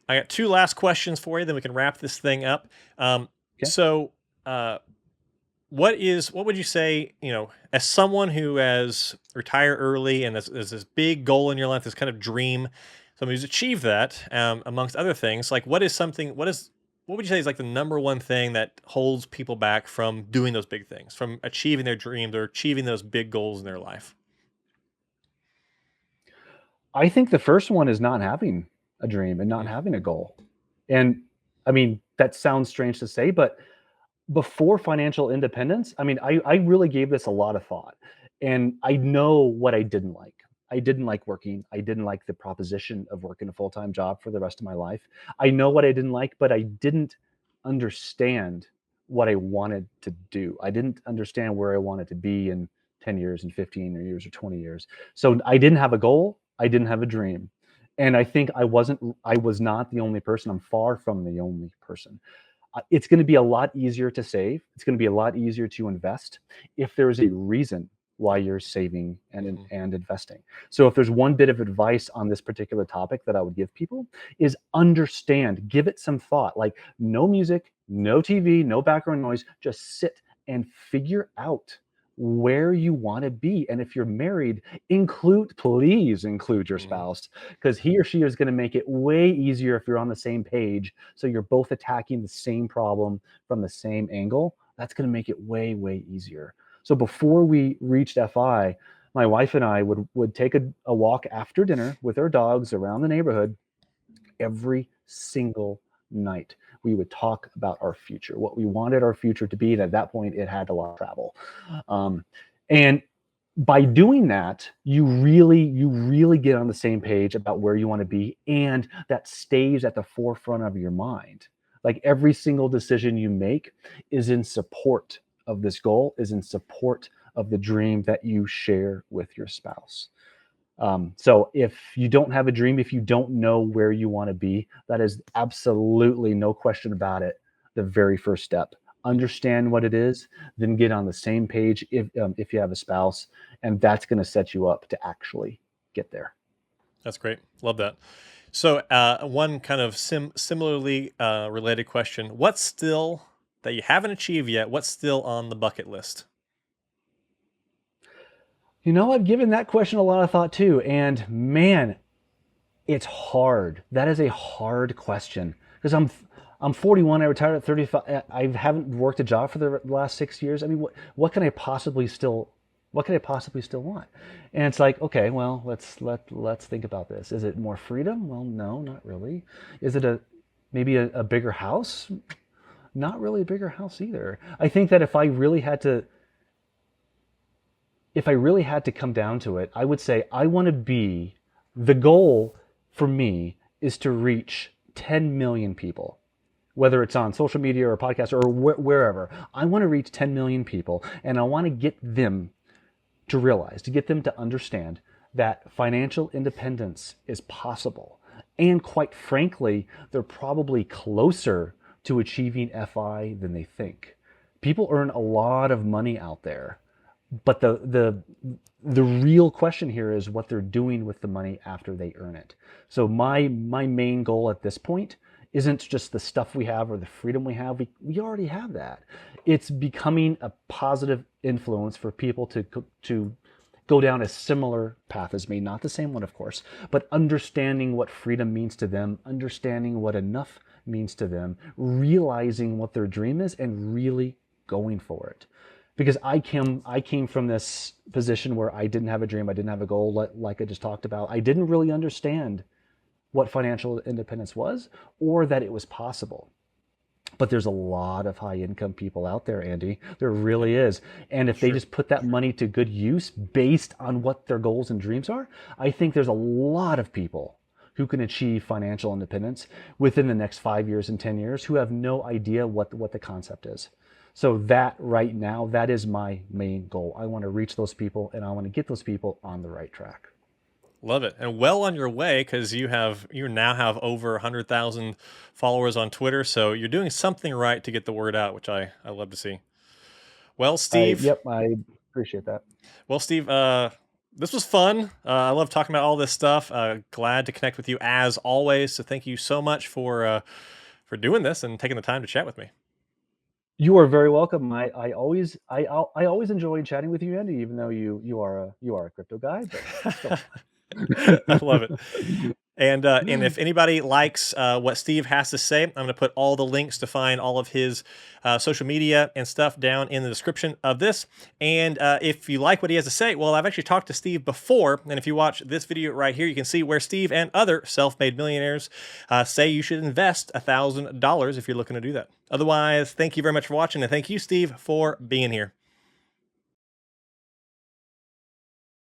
I got two last questions for you, then we can wrap this thing up.
Okay.
So what would you say, as someone who has retired early and there's this big goal in your life, this kind of dream, someone who's achieved that, amongst other things, like what would you say is like the number one thing that holds people back from doing those big things, from achieving their dreams or achieving those big goals in their life?
I think the first one is not having a dream and not
Mm,
having a goal. And I mean, that sounds strange to say, but before financial independence, I mean, I really gave this a lot of thought, and I know what I didn't like. I didn't like working. I didn't like the proposition of working a full-time job for the rest of my life. I know what I didn't like, but I didn't understand what I wanted to do. I didn't understand where I wanted to be in 10 years and 15 years or 20 years. So I didn't have a goal. I didn't have a dream. And I think I was not the only person. I'm far from the only person. It's going to be a lot easier to save. It's going to be a lot easier to invest if there is a reason why you're saving
mhm.
and investing. So if there's one bit of advice on this particular topic that I would give people is understand, give it some thought. Like no music, no TV, no background noise, just sit and figure out where you want to be. And if you're married, please include your
Mhm.
spouse because he or she is going to make it way easier if you're on the same page, so you're both attacking the same problem from the same angle. That's going to make it way easier. So before we reached FI, my wife and I would take a walk after dinner with our dogs around the neighborhood every single night. We would talk about our future, what we wanted our future to be. And at that point, it had a lot of travel. And by doing that, you really get on the same page about where you want to be, and that stays at the forefront of your mind. Like every single decision you make is in support of this goal, is in support of the dream that you share with your spouse. So if you don't have a dream, if you don't know where you want to be, that is absolutely no question about it. The very first step. Understand what it is, then get on the same page if you have a spouse, and that's going to set you up to actually get there.
That's great. Love that. So one kind of similarly related question: what's still that you haven't achieved yet? What's still on the bucket list?
You know, I've given that question a lot of thought too, and man, it's hard. That is a hard question because I'm 41. I retired at 35. I haven't worked a job for the last 6 years. I mean, what can I possibly still want? And it's like, okay, well, let's think about this. Is it more freedom? Well, no, not really. Is it maybe a bigger house? Not really a bigger house either. I think that if I really had to come down to it, I would say I want to be, the goal for me is to reach 10 million people, whether it's on social media or a podcast or wherever. I want to reach 10 million people, and I want to get them to realize, to get them to understand that financial independence is possible. And quite frankly, they're probably closer to achieving FI than they think. People earn a lot of money out there, but the real question here is what they're doing with the money after they earn it. So my main goal at this point isn't just the stuff we have or the freedom we have. We already have that. It's becoming a positive influence for people to go down a similar path as me, not the same one, of course, but understanding what freedom means to them, understanding what enough means to them, realizing what their dream is, and really going for it. Because I came from this position where I didn't have a dream, I didn't have a goal, like I just talked about. I didn't really understand what financial independence was or that it was possible. But there's a lot of high income people out there, Andy. There really is. And if they just put that money to good use based on what their goals and dreams are, I think there's a lot of people who can achieve financial independence within the next 5 years and 10 years who have no idea what the concept is. So that right now, that is my main goal. I want to reach those people, and I want to get those people on the right track.
Love it. And well on your way, because you now have over 100,000 followers on Twitter. So you're doing something right to get the word out, which I love to see. Well, Steve.
Yep, I appreciate that.
Well, Steve, this was fun. I love talking about all this stuff. Glad to connect with you as always. So thank you so much for doing this and taking the time to chat with me.
You are very welcome. I always enjoy chatting with you, Andy, even though you are a crypto guy, but still.
I love it. And if anybody likes what Steve has to say, I'm going to put all the links to find all of his social media and stuff down in the description of this. And if you like what he has to say, well, I've actually talked to Steve before. And if you watch this video right here, you can see where Steve and other self-made millionaires say you should invest $1,000 if you're looking to do that. Otherwise, thank you very much for watching. And thank you, Steve, for being here.